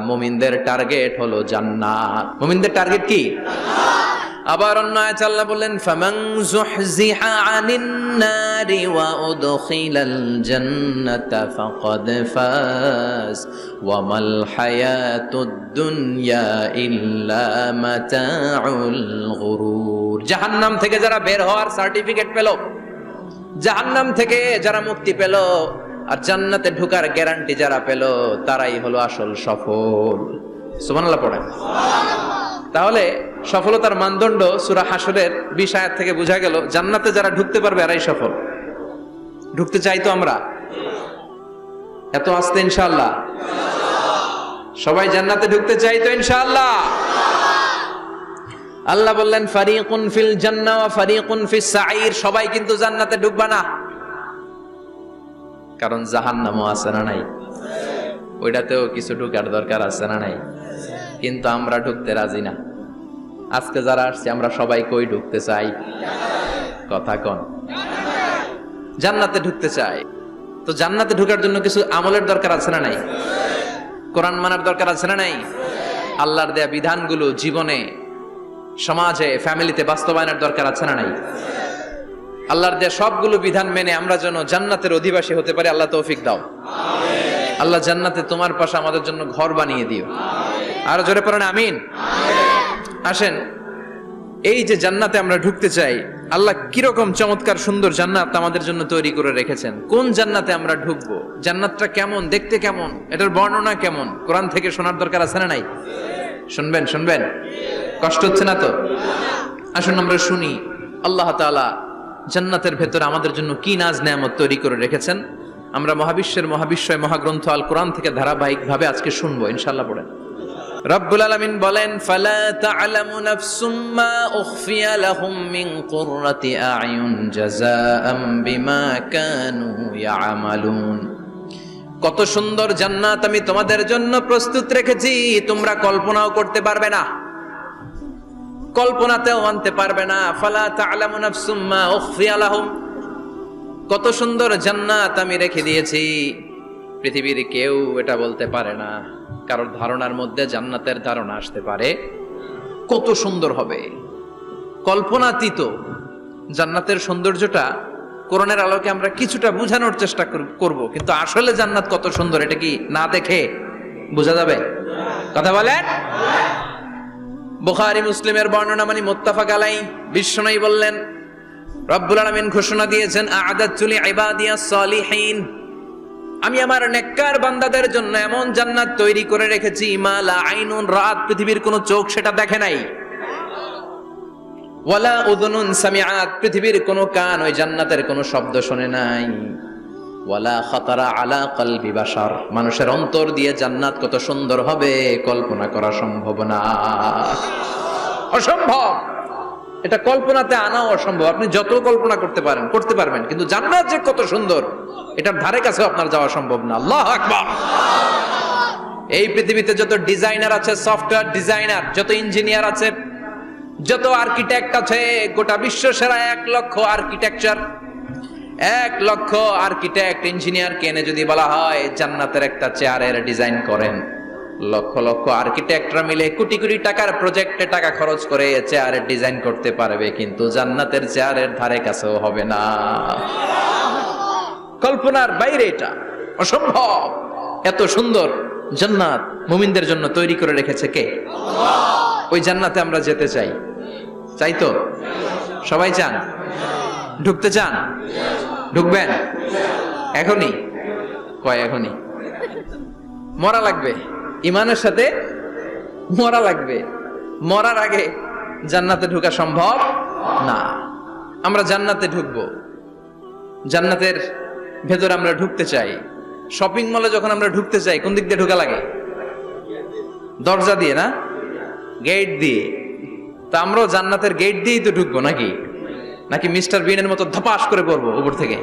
মুমিনদের টার্গেট হলো জান্নাত। মুমিনদের টার্গেট কি? আবার অন্য আয়াতে আল্লাহ বললেন, ফামান যুহজিহা আনিন নারি ওয়া উদখিলাল জান্নাতা ফাকাদ ফাজ ওয়া মাল হায়াতুদ দুনিয়া ইল্লা মাতাউল গুরুর। জাহান্নাম থেকে যারা বের হওয়ার সার্টিফিকেট পেল, জাহান্নাম থেকে যারা মুক্তি পেল, আর জান্নাতে ঢোকার গ্যারান্টি যারা পেল, তারাই হলো আসল সফল। সুবহানাল্লাহ পড়েন। তাহলে সফলতার মানদণ্ড সূরা হাশরের 20 আয়াত থেকে বোঝা গেল, জান্নাতে যারা ঢুকতে পারবে এরাই সফল। ঢুকতে চাই তো আমরা? এত আস্তে ইনশাআল্লাহ? সবাই জান্নাতে ঢুকতে চাই তো ইনশাআল্লাহ? আল্লাহ বললেন, ফারিকুন ফিল জান্নাহ ওয়া ফারিকুন ফিস সাঈর। সবাই কিন্তু জান্নাতে ঢুকবে না, কারণ জাহান্নামও আছে না নাই? ওইটাতেও কিছু ঢুকার দরকার আছে না নাই? কিন্তু আমরা ঢুকতে রাজি না। আজকে যারা আসছে আমরা সবাই কই ঢুকতে চাই? কথা কন। জান্নাতে ঢুকতে চাই। তো জান্নাতে ঢোকার জন্য কিছু আমলের দরকার আছে না নাই? কোরআন মানার দরকার আছে না নাই? আল্লাহর দেয়া বিধানগুলো জীবনে, সমাজে, ফ্যামিলিতে বাস্তবায়নের দরকার আছে না নাই? আল্লাহর দেয়া সবগুলো বিধান মেনে আমরা যেন জান্নাতের অধিবাসী হতে পারি, আল্লাহ তৌফিক দাও। আল্লাহ জান্নাতে তোমার পাশে আমাদের জন্য ঘর বানিয়ে দিও। আর জোরে পড়েন আমিন। আসেন, এই যে জান্নাতে আমরা ঢুকতে চাই, আল্লাহ কিরকম চমৎকার সুন্দর জান্নাত আমাদের জন্য তৈরি করে রেখেছেন। কোন জান্নাতে আমরা ঢুকবো, জান্নাতটা কেমন, দেখতে কেমন, এটার বর্ণনা কেমন, কোরআন থেকে শোনার দরকার আছে না নাই? শুনবেন? শুনবেন? কষ্ট হচ্ছে না তো? আসুন আমরা শুনি আল্লাহ তাআলা জান্নাতের ভেতরে আমাদের জন্য কি নাজ নেয়ামত তৈরি করে রেখেছেন। আমরা মহাবিশ্বের মহাবিশ্বয় মহাগ্রন্থ আল কোরআন থেকে ধারাবাহিকভাবে আজকে শুনবো ইনশাআল্লাহ। পড়েন। রব্বুল আলামিন বলেন, ফালা তা'লামু নাফসুম মা উখফিয়া লাহুম মিন কুররাতি আ'য়ুন জাযাআম বিমা কানু ইয়া'মালুন। কত সুন্দর জান্নাত আমি তোমাদের জন্য প্রস্তুত রেখেছি, তোমরা কল্পনাও করতে পারবে না, কল্পনাতেও আনতে পারবে না। ফালা তা'লামু নাফসুম মা উখফিয়া লাহুম, কত সুন্দর জান্নাত আমি রেখে দিয়েছি, পৃথিবীর কেউ এটা বলতে পারে না। কারোর ধারণার মধ্যে জান্নাতের ধারণা আসতে পারে কত সুন্দর হবে, কল্পনাতীত। জান্নাতের সৌন্দর্যটা কোরআনের আলোকে আমরা কিছুটা বোঝানোর চেষ্টা করব, কিন্তু আসলে জান্নাত কত সুন্দর এটা কি না দেখে বোঝা যাবে? কথা বলেন। বুখারী মুসলিমের বর্ণনা মানে মুত্তাফাক আলাইহি। বিশ্বনবী বললেন, রব্বুল আলামিন ঘোষণা দিয়েছেন, আ'আদাতু লিইবাদিয়াস সালিহিন, আমি আমার নেককার বান্দাদের জন্য এমন জান্নাত তৈরি করে রেখেছি, মা লা আইনুন রাত, পৃথিবীর কোন চোখ সেটা দেখে নাই, ওয়ালা উযুনুন সামিআত, পৃথিবীর কোন কান ওই জান্নাতের কোন শব্দ শুনে নাই, ওয়ালা খাতারা আলা কলবি বাশার, মানুষের অন্তর দিয়ে জান্নাত কত সুন্দর হবে কল্পনা করা সম্ভব না, অসম্ভব। এটা কল্পনাতে আনাও অসম্ভব। আপনি যত কল্পনা করতে পারবেন, কিন্তু জান্নাত যে কত সুন্দর এটার ধারে কাছে আপনার যাওয়া সম্ভব না। আল্লাহু আকবার। এই পৃথিবীতে যত ডিজাইনার আছে, সফটওয়্যার ডিজাইনার, যত ইঞ্জিনিয়ার আছে, যত আর্কিটেক্ট আছে, গোটা বিশ্ব সেরা 1 লক্ষ আর্কিটেকচার, 1 লক্ষ আর্কিটেক্ট ইঞ্জিনিয়ার কেনে যদি বলা হয় জান্নাতের একটা চেয়ারের ডিজাইন করেন, লক্ষ লক্ষ আর্কিটেক্টরা মিলে কোটি কোটি টাকার প্রজেক্টে টাকা খরচ করে চেয়ারের ডিজাইন করতে পারবে, কিন্তু জান্নাতের চেয়ারের ধারে কাছেও হবে না। কল্পনার বাইরে, এটা অসম্ভব। এত সুন্দর জান্নাত মুমিনদের জন্য তৈরি করে রেখেছে কে? ওই জান্নাতে আমরা যেতে চাই। চাই তো? সবাই চান? ঢুকতে চান? ঢুকবেন এখনই? কয় এখনই? মরা লাগবে, ইমানের সাথে মরা লাগবে। মরার আগে জান্নাতে ঢোকা সম্ভব না। আমরা জান্নাতে ঢুকবো, জান্নাতের ভেতরে আমরা ঢুকতে চাই। শপিং মলে যখন আমরা ঢুকতে চাই কোন দিক দিয়ে ঢোকা লাগে? দরজা দিয়ে না, গেট দিয়ে। তা আমরাও জান্নাতের গেট দিয়েই তো ঢুকবো নাকি? নাকি মিস্টার বিনের মতো ধপাস করে পড়বো উপর থেকে?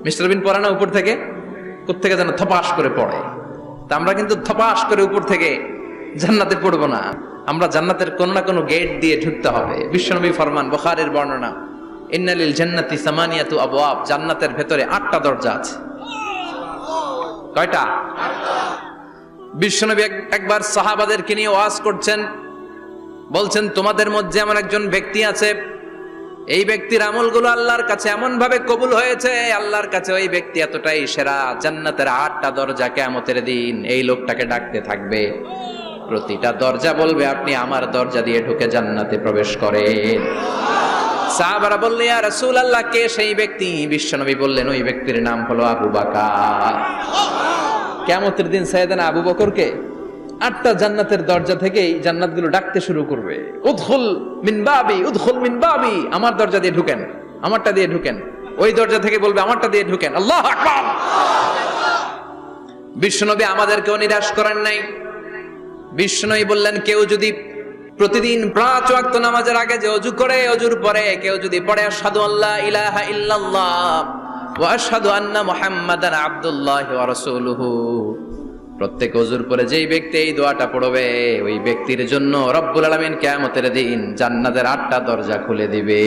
মিস্টার বিন পড়ে না উপর থেকে? কোত্থেকে যেন ধপাস করে পড়ে। তা আমরা কিন্তু ধপাস করে উপর থেকে জান্নাতে পড়বো না, আমরা জান্নাতের কোন না কোনো গেট দিয়ে ঢুকতে হবে। বিশ্বনবী ফরমান, বুখারীর বর্ণনা, ইন্নালিল জান্নাতি সামানিয়াতু আবওয়াব, জান্নাতের ভেতরে 8টা দরজা আছে। কয়টা? বিশ্বনবী একবার সাহাবাদেরকে নিয়ে ওয়াজ করছেন, বলছেন তোমাদের মধ্যে এমন একজন ব্যক্তি আছে, এই ব্যক্তির আমলগুলো আল্লাহর কাছে এমন ভাবে কবুল হয়েছে, আল্লাহর কাছে ওই ব্যক্তি এতটাই সেরা, জান্নাতের 8টা দরজা কিয়ামতের দিন এই লোকটাকে ডাকতে থাকবে, প্রতিটা দরজা বলবে আপনি আমার দরজা দিয়ে ঢুকে জান্নাতে প্রবেশ করেন। সাহাবারা বললেন ইয়া রাসূলুল্লাহ, কে সেই ব্যক্তি? বিশ্বনবী বললেন ওই ব্যক্তির নাম হলো আবু বকর। কিয়ামতের দিন সাইয়েদনা আবু বকরকে 8টা জান্নাতের দরজা থেকেই জান্নাতগুলো ডাকতে শুরু করবে, উদখুল মিন বাবি, উদখুল মিন বাবি, আমার দরজা দিয়ে ঢুকেন, আমারটা দিয়ে ঢুকেন। ওই দরজা থেকে বলবে আমারটা দিয়ে ঢুকেন। আল্লাহু আকবার। বিশ্বনবী আমাদেরকেও নিরাশ করেন নাই। বিশ্বনবী বললেন কেউ যদি প্রতিদিন 5 ওয়াক্ত নামাজের আগে যে ওযু করে, ওযুর পরে কেউ যদি পড়ে আশহাদু আল্লা ইলাহা ইল্লাল্লাহ ওয়া আশহাদু আন্না মুহাম্মাদান আবদুল্লাহি ওয়া রাসূলুহু, প্রত্যেক ওযুর পরে যেই ব্যক্তি এই দোয়াটা পড়বে ওই ব্যক্তির জন্য রব্বুল আলামিন কিয়ামতের দিন জান্নাতের 8টা দরজা খুলে দিবে।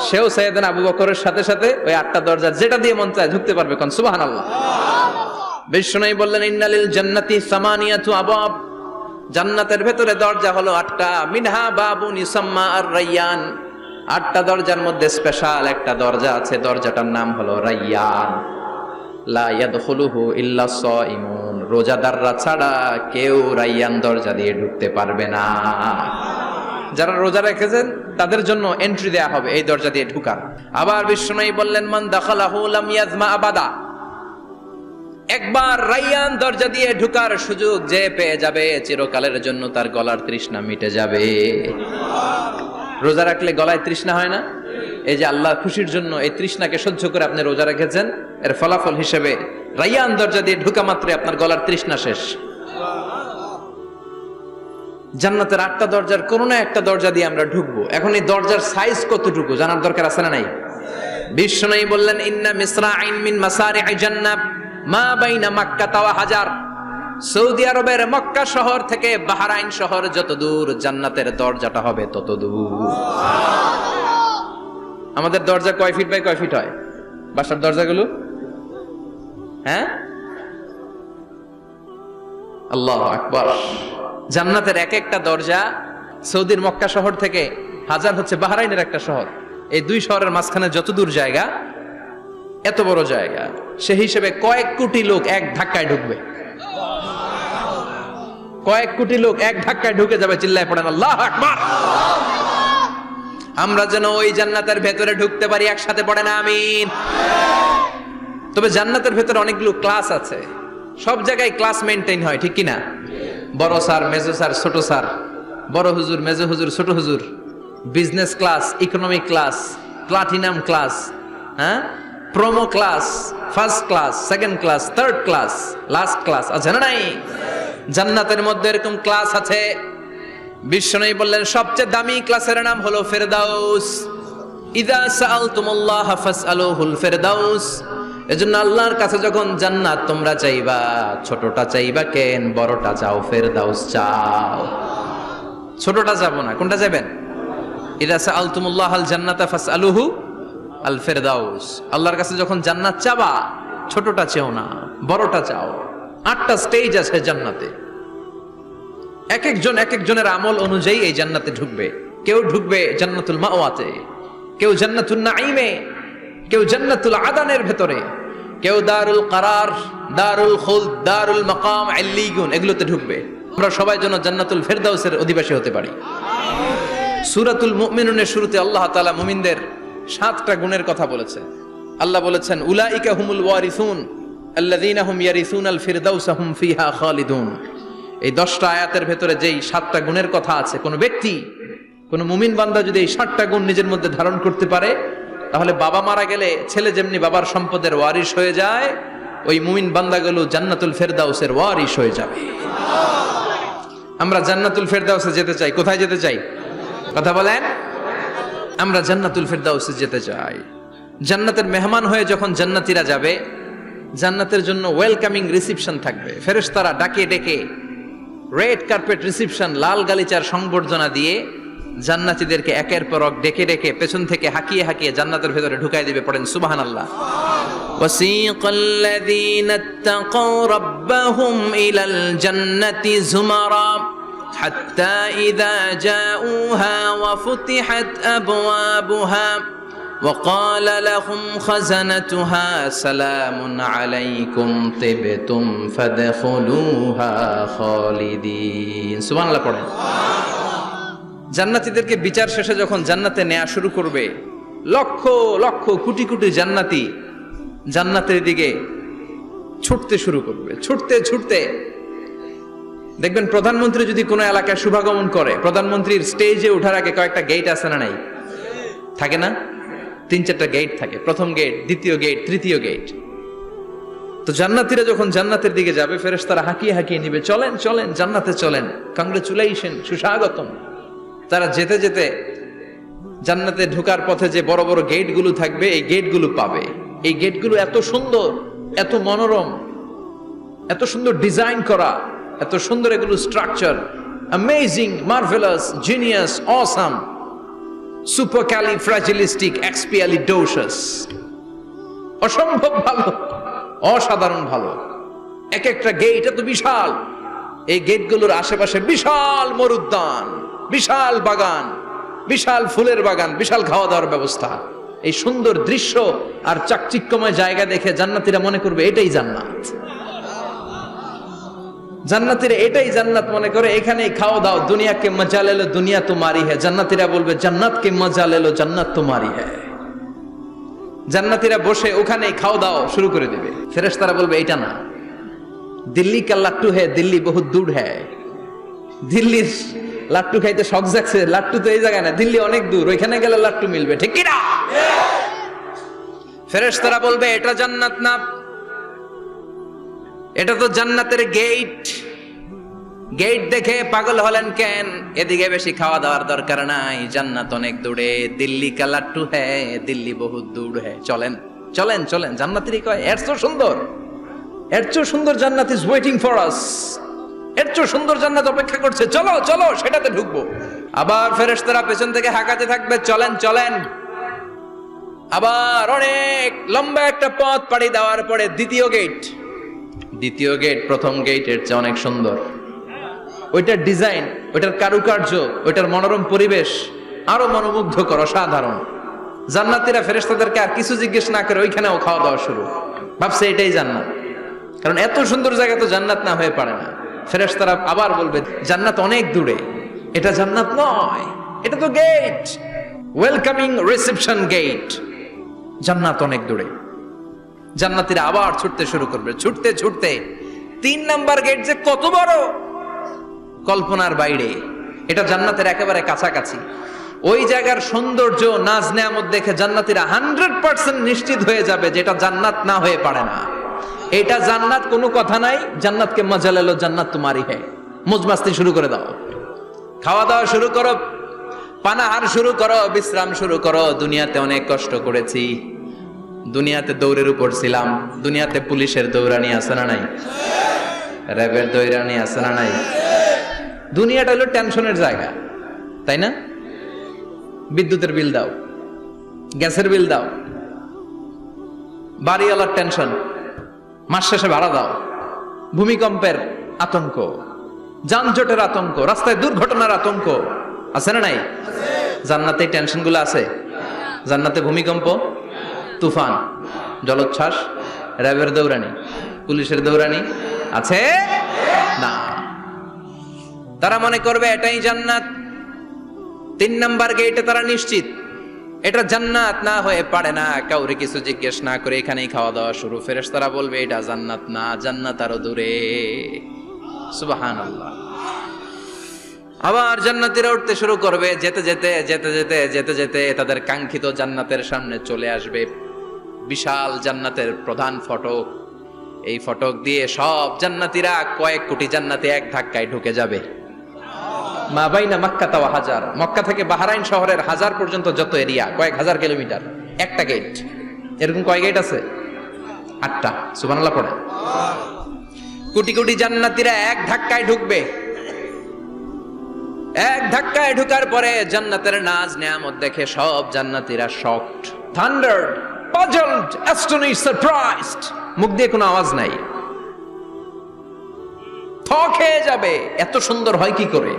সেও সাইয়েদনা আবু বকরের সাথে সাথে ওই 8টা দরজা যেটা দিয়ে মন চায় ঢুকতে পারবে। কোন সুবহানাল্লাহ। বিশ্বনবী বললেন ইন্নালিল জান্নাতি সামানিয়াতু আবাব, জান্নাতের ভেতরে দরজা হলো 8টা, মিনহা বাবুন ইউসাম্মা আর-রায়্যান, 8টা দরজার মধ্যে স্পেশাল একটা দরজা আছে, দরজাটার নাম হলো রায়্যান। লা ইয়াদখুলুহু ইল্লা সাইমুন, রোজাদাররা ছাড়া কেউ রায়্যান দরজা দিয়ে ঢুকতে পারবে না। যারা রোজা রেখেছেন তাদের জন্য এন্ট্রি দেয়া হবে এই দরজা দিয়ে ঢুকার। আবার বিশ্বনবী বললেন মান দাখালাহু লাম ইয়াজমা আবাদা, একবার রায়্যান দরজা দিয়ে ঢুকার সুযোগ যে পেয়ে যাবে চিরকালের জন্য তার গলার তৃষ্ণা মিটে যাবে। রোজা রাখলে গলায় তৃষ্ণা হয় না? এই যে আল্লাহ খুশির জন্য এই তৃষ্ণাকে সহ্য করে আপনি রোজা রেখেছেন, এর ফলাফল হিসেবে রায়্যান দরজা দিয়ে ঢুকা মাত্রে আপনার গলার তৃষ্ণা শেষ। জান্নাতের 8টা দরজার কোন না একটা দরজা দিয়ে আমরা ঢুকবো। এখন এই দরজার সাইজ কতটুকু জানার দরকার আছে না নাই? বিশ্বনবী বললেন ইন্না মিসরাইন মিন মাসারি'i জান্নাহ মা বাইনা মাক্কা ওয়া হাজার, সৌদি আরবের মক্কা শহর থেকে বাহরাইন শহর যত দূর, জান্নাতের দরজাটা হবে তত দূর। আমাদের দরজা কয় ফিট বাই কয় ফিট হয় বাসার দরজাগুলো? হ্যাঁ, আল্লাহু আকবার। জান্নাতের এক একটা দরজা সৌদির মক্কা শহর থেকে হাজার হচ্ছে বাহরাইনের একটা শহর, এই 2 শহরের মাঝখানে যত দূর জায়গা, এত বড় জায়গা, সে হিসেবে কয়েক কোটি লোক এক ধাক্কায় ঢুকবে। কয়েক কোটি লোক এক ধাক্কায় ঢুকে যাবে। চিল্লায় পড়েন আল্লাহু আকবার। আমরা যেন ওই জান্নাতের ভেতরে ঢুকতে পারি, একসাথে পড়েন আমিন। তবে জান্নাতের ভেতরে অনেকগুলো ক্লাস আছে, সব জায়গায় ক্লাস মেইনটেইন হয়, ঠিক কিনা? বড় স্যার, মেজো স্যার, ছোট স্যার, বড় হুজুর, মেজো হুজুর, ছোট হুজুর, business class, economic class, platinum class, হ্যাঁ, promo class, first class, second class, third class, last class আছে না নাই? জান্নাতের মধ্যে এরকম ক্লাস আছে। বিশ্বনবী বললেন সবচেয়ে দামি ক্লাসের নাম হলো ফেরদাউস। ইযা সাআলতুমুল্লাহ ফাসআলুহুল ফেরদাউস, এজন্য আল্লাহর কাছে যখন জান্নাত তোমরা চাইবা, ছোটটা চাইবা কেন, বড়টা চাও, ফেরদাউস চাও। ছোটটা যাবো না, কোনটা যাবেন? ইযা সাআলতুমুল্লাহাল জান্নাতা ফাসআলুহু আল ফেরদাউস, আল্লাহর কাছে যখন জান্নাত চাবা ছোটটা চেও না, বড়টা চাও। 8টা স্টেজ আছে জান্নাতে, এক একজনের আমল অনুযায়ী এই জান্নাতে ঢুকবে। কেউ ঢুকবে জান্নাতুল মাওয়াতে, কেউ জান্নাতুল নাঈমে, কেউ জান্নাতুল আদানের ভেতরে, কেউ দারুল কারার, দারুল খুলদ, দারুল মাকাম, আল্লিগুন, এগুলোতে ঢুকবে। আমরা সবাই যেন জান্নাতুল ফেরদাউসের অধিবাসী হতে পারি। সূরাতুল মুমিনুনের শুরুতে আল্লাহ তাআলা মুমিনদের 7টা গুণের কথা বলেছে। আল্লাহ বলেছেন উলাইকা হুমুল ওয়ারিসুন আল্লাযীনা হুম ইয়ারিসুনাল ফিরদাউস হুম ফিহা খালিদুন। এই 10টা আয়াতের ভেতরে যেই 7টা গুণের কথা আছে, কোন ব্যক্তি, কোন মুমিন বান্দা যদি এই 7টা গুণ নিজের মধ্যে ধারণ করতে পারে, তাহলে বাবা মারা গেলে ছেলে যেমনি বাবার সম্পদের ওয়ারিশ হয়ে যায়, ওই মুমিন বান্দাগুলো জান্নাতুল ফেরদাউসের ওয়ারিশ হয়ে যাবে। আমরা জান্নাতুল ফেরদাউসে যেতে চাই। কোথায় যেতে চাই? কথা বলেন। আমরা জান্নাতুল ফেরদাউসে যেতে চাই। জান্নাতের মেহমান হয়ে যখন জান্নাতীরা যাবে, জান্নাতের জন্য ওয়েলকামিং রিসিপশন থাকবে। ফেরেশতারা ডাকে ডেকে রেড কার্পেট রিসিপশন, লাল গালিচার সংবর্ধনা দিয়ে জান্নাতীদেরকে একের পর এক ডেকে ডেকে পেছন থেকে হাঁকিয়ে হাঁকিয়ে জান্নাতের ভেতরে ঢুকাই দিবে। পড়েন সুবহানাল্লাহ। وسيق الذين اتقوا ربهم إلى الجنة زمرا حتى إذا جاءوها وفتحت أبوابها وقال لهم خزنتها سلام عليكم طبتم فادخلوها خالدين سبحان الله পড়েন। জান্নাতীদেরকে বিচার শেষে যখন জান্নাতে নেওয়া শুরু করবে, লক্ষ লক্ষ কোটি কোটি জান্নাতি জান্নাতের দিকে ছুটতে শুরু করবে, ছুটতে ছুটতে দেখবেন প্রধানমন্ত্রী যদি কোনো এলাকায় শুভাগমন করে, প্রধানমন্ত্রীর স্টেজে ওঠার আগে কয়েকটা গেট আছে না নাই? থাকে না? 3-4টা গেট থাকে, প্রথম গেট, দ্বিতীয় গেট, তৃতীয় গেট। তো জান্নাতীরা যখন জান্নাতের দিকে যাবে, ফেরেশতারা হাঁকিয়ে হাঁকিয়ে নিবে, চলেন চলেন জান্নাতে চলেন, কংগ্রেচুলেশন, সুস্বাগতম। তারা যেতে যেতে জান্নাতে ঢোকার পথে যে বড় বড় গেটগুলো থাকবে, এই গেটগুলো পাবে। এই গেটগুলো এত সুন্দর, এত মনোরম, এত সুন্দর ডিজাইন করা, এত সুন্দর এগুলো structure, amazing, marvellous, genius, awesome, supercalifragilisticexpialidocious, অসম্ভব ভালো, অসাধারণ ভালো। এক একটা গেট এত বিশাল, এই গেটগুলোর আশেপাশে বিশাল মরুদ্যান, বিশাল বাগান, বিশাল ফুলের বাগান, বিশাল খাওয়া দাওয়ার ব্যবস্থা। এই সুন্দর দৃশ্য আর চাকচিক্যময় জায়গা দেখে জান্নাতীরা মনে করবে এটাই জান্নাত। জান্নাতীরা এটাই জান্নাত মনে করে, এখানেই খাও দাও, দুনিয়া কে মজা লেলো দুনিয়া তোমারি হ্যায়। জান্নাতীরা বলবে জান্নাত কে মজা লেলো জান্নাত তোমারি হ্যায়। জান্নাতীরা বসে ওখানেই খাও দাও শুরু করে দেবে। ফেরেশতারা বলবে এটা না, দিল্লি কা লাট্টু হ্যায়, দিল্লি বহুত দূর হ্যায়। দিল্লির লাট্টু খাইতে শখ জাগছে, লাট্টু তো এই জায়গায় না, দিল্লি অনেক দূর, ওইখানে গেলে লাট্টু মিলবে, ঠিক কি না? ফেরেশতারা বলবে এটা জান্নাত না, এটা তো জান্নাতের গেট। গেট দেখে পাগল হলেন কেন? এদিকে বেশি খাওয়া দাওয়ার দরকার নাই, জান্নাত অনেক দূরে। দিল্লি কা লাট্টু হ্যায়, দিল্লি বহুত দূর হ্যায়। চলেন চলেন চলেন। জান্নাতেরই কয় এর চেয়ে সুন্দর, এর চেয়ে সুন্দর জান্নাত ইজ ওয়েটিং ফর আস, এর চেয়ে সুন্দর জান্নাত অপেক্ষা করছে, চলো চলো সেটাতে ঢুকবো। আবার ফেরেশতারা পেছন থেকে হাঁকাতে থাকবে, চলেন চলেন। আবার অনেক লম্বা একটা পথ পাড়ি দেওয়ার পরে দ্বিতীয় গেট, দ্বিতীয় গেট প্রথম গেটের চেয়ে অনেক সুন্দর। ওইটার ডিজাইন, ওইটার কারুকার্য, ওইটার মনোরম পরিবেশ আরো মনোমুগ্ধকর, অসাধারণ। জান্নাতীরা ফেরেশতাদেরকে আর কিছু জিজ্ঞেস না করে ওইখানেও খাওয়া দাওয়া শুরু, ভাবছে এটাই জান্নাত। কারণ এত সুন্দর জায়গা তো জান্নাত না হয়ে পারে না। ফেরেশতারা আবার বলবে জান্নাত অনেক দূরে, এটা জান্নাত নয়, এটা তো গেট, ওয়েলকামিং রিসেপশন গেট, জান্নাত অনেক দূরে। জান্নাতীরা আবার ছুটতে শুরু করবে, ছুটতে ছুটতে 3 নাম্বার গেট যে কত বড়, কল্পনার বাইরে। এটা জান্নাতের একেবারে কাছাকাছি। ওই জায়গার সৌন্দর্য, নাজ নেয়ামত দেখে জান্নাতীরা 100% নিশ্চিত হয়ে যাবে যে এটা জান্নাত না হয়ে পারে না, এটা জান্নাত, কোনো কথা নাই। জান্নাতকে মজা লেলো জান্নাত তোমারি হ্যায়। মজমাস্তি শুরু করে দাও, খাওয়া দাওয়া শুরু করো, পানাহার শুরু করো, বিশ্রাম শুরু করো। দুনিয়াতে অনেক কষ্ট করেছি, দুনিয়াতে দৌড়ের উপর ছিলাম, দুনিয়াতে পুলিশের দৌড়ানি আছে না নাই, র্যাবের দৌড়ানি আছে না নাই। দুনিয়াটা হলো টেনশনের জায়গা, তাই না? বিদ্যুতের বিল দাও, গ্যাসের বিল দাও, বাড়িওয়ালার টেনশন, মাস শেষে ভাড়া দাও, ভূমিকম্পের আতঙ্ক, যানজটের আতঙ্ক, রাস্তায় দুর্ঘটনার আতঙ্ক আছে না নাই? জান্নাতে টেনশন গুলো আছে। জান্নাতে ভূমিকম্প, তুফান, জলোচ্ছ্বাস, র্যাবের দৌড়ানি, পুলিশের দৌড়ানি আছে না। তারা মনে করবে এটাই জান্নাত। 3 নাম্বার গেটে তারা নিশ্চিত এটা জান্নাত না হয়ে পারে না। কাউরে কিছু জিজ্ঞেস না করে এখানেই খাওয়া দাওয়া শুরু। ফেরেশতারা বলবে এটা জান্নাত না, জান্নাত আরো দূরে। সুবহানাল্লাহ। আবার জান্নাতীরা উঠতে শুরু করবে, যেতে যেতে যেতে যেতে যেতে যেতে তাদের কাঙ্ক্ষিত জান্নাতের সামনে চলে আসবে। বিশাল জান্নাতের প্রধান ফটক, এই ফটক দিয়ে সব জান্নাতীরা, কয়েক কোটি জান্নাতি এক ধাক্কায় ঢুকে যাবে। মা বাইনা মক্কা ওয়া হাজার, মক্কা থেকে বাহরাইন শহরের হাজার পর্যন্ত যত এরিয়া, কয়েক হাজার কিলোমিটার, একটা গেট। এরকম কয় গেট আছে? 8টা। সুবহানাল্লাহ পড়ে। কোটি কোটি জান্নাতীরা এক ধাক্কায় ঢুকবে। এক ধাক্কায় ঢুকার পরে জান্নাতের নাজ নেয়ামত দেখে সব জান্নাতীরা শকড, থান্ডার্ড, পাজলড, অ্যাস্টনিশড, সারপ্রাইজড, মুখ দিয়ে কোনো আওয়াজ নাই, থ খেয়ে যাবে, এত সুন্দর হয় কি করে।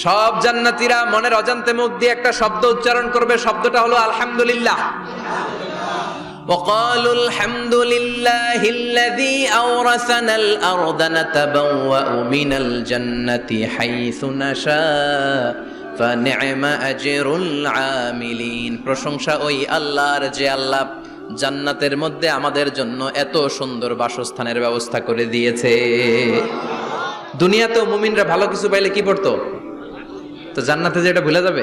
সব জান্নাতীরা মনের অজান্তে মুখ দিয়ে একটা শব্দ উচ্চারণ করবে, শব্দটা হলো আলহামদুলিল্লাহ। وقالوا الحمد لله الذي أورثنا الأرض نتبوأ من الجنة حيث نشاء فنعم أجر العاملين। প্রশংসা ওই আল্লাহর যে আল্লাহ জান্নাতের মধ্যে আমাদের জন্য এত সুন্দর বাসস্থানের ব্যবস্থা করে দিয়েছে। দুনিয়াতেও মুমিনরা ভালো কিছু পাইলে কি পড়তো? তো জান্নাতে যে এটা ভুলে যাবে?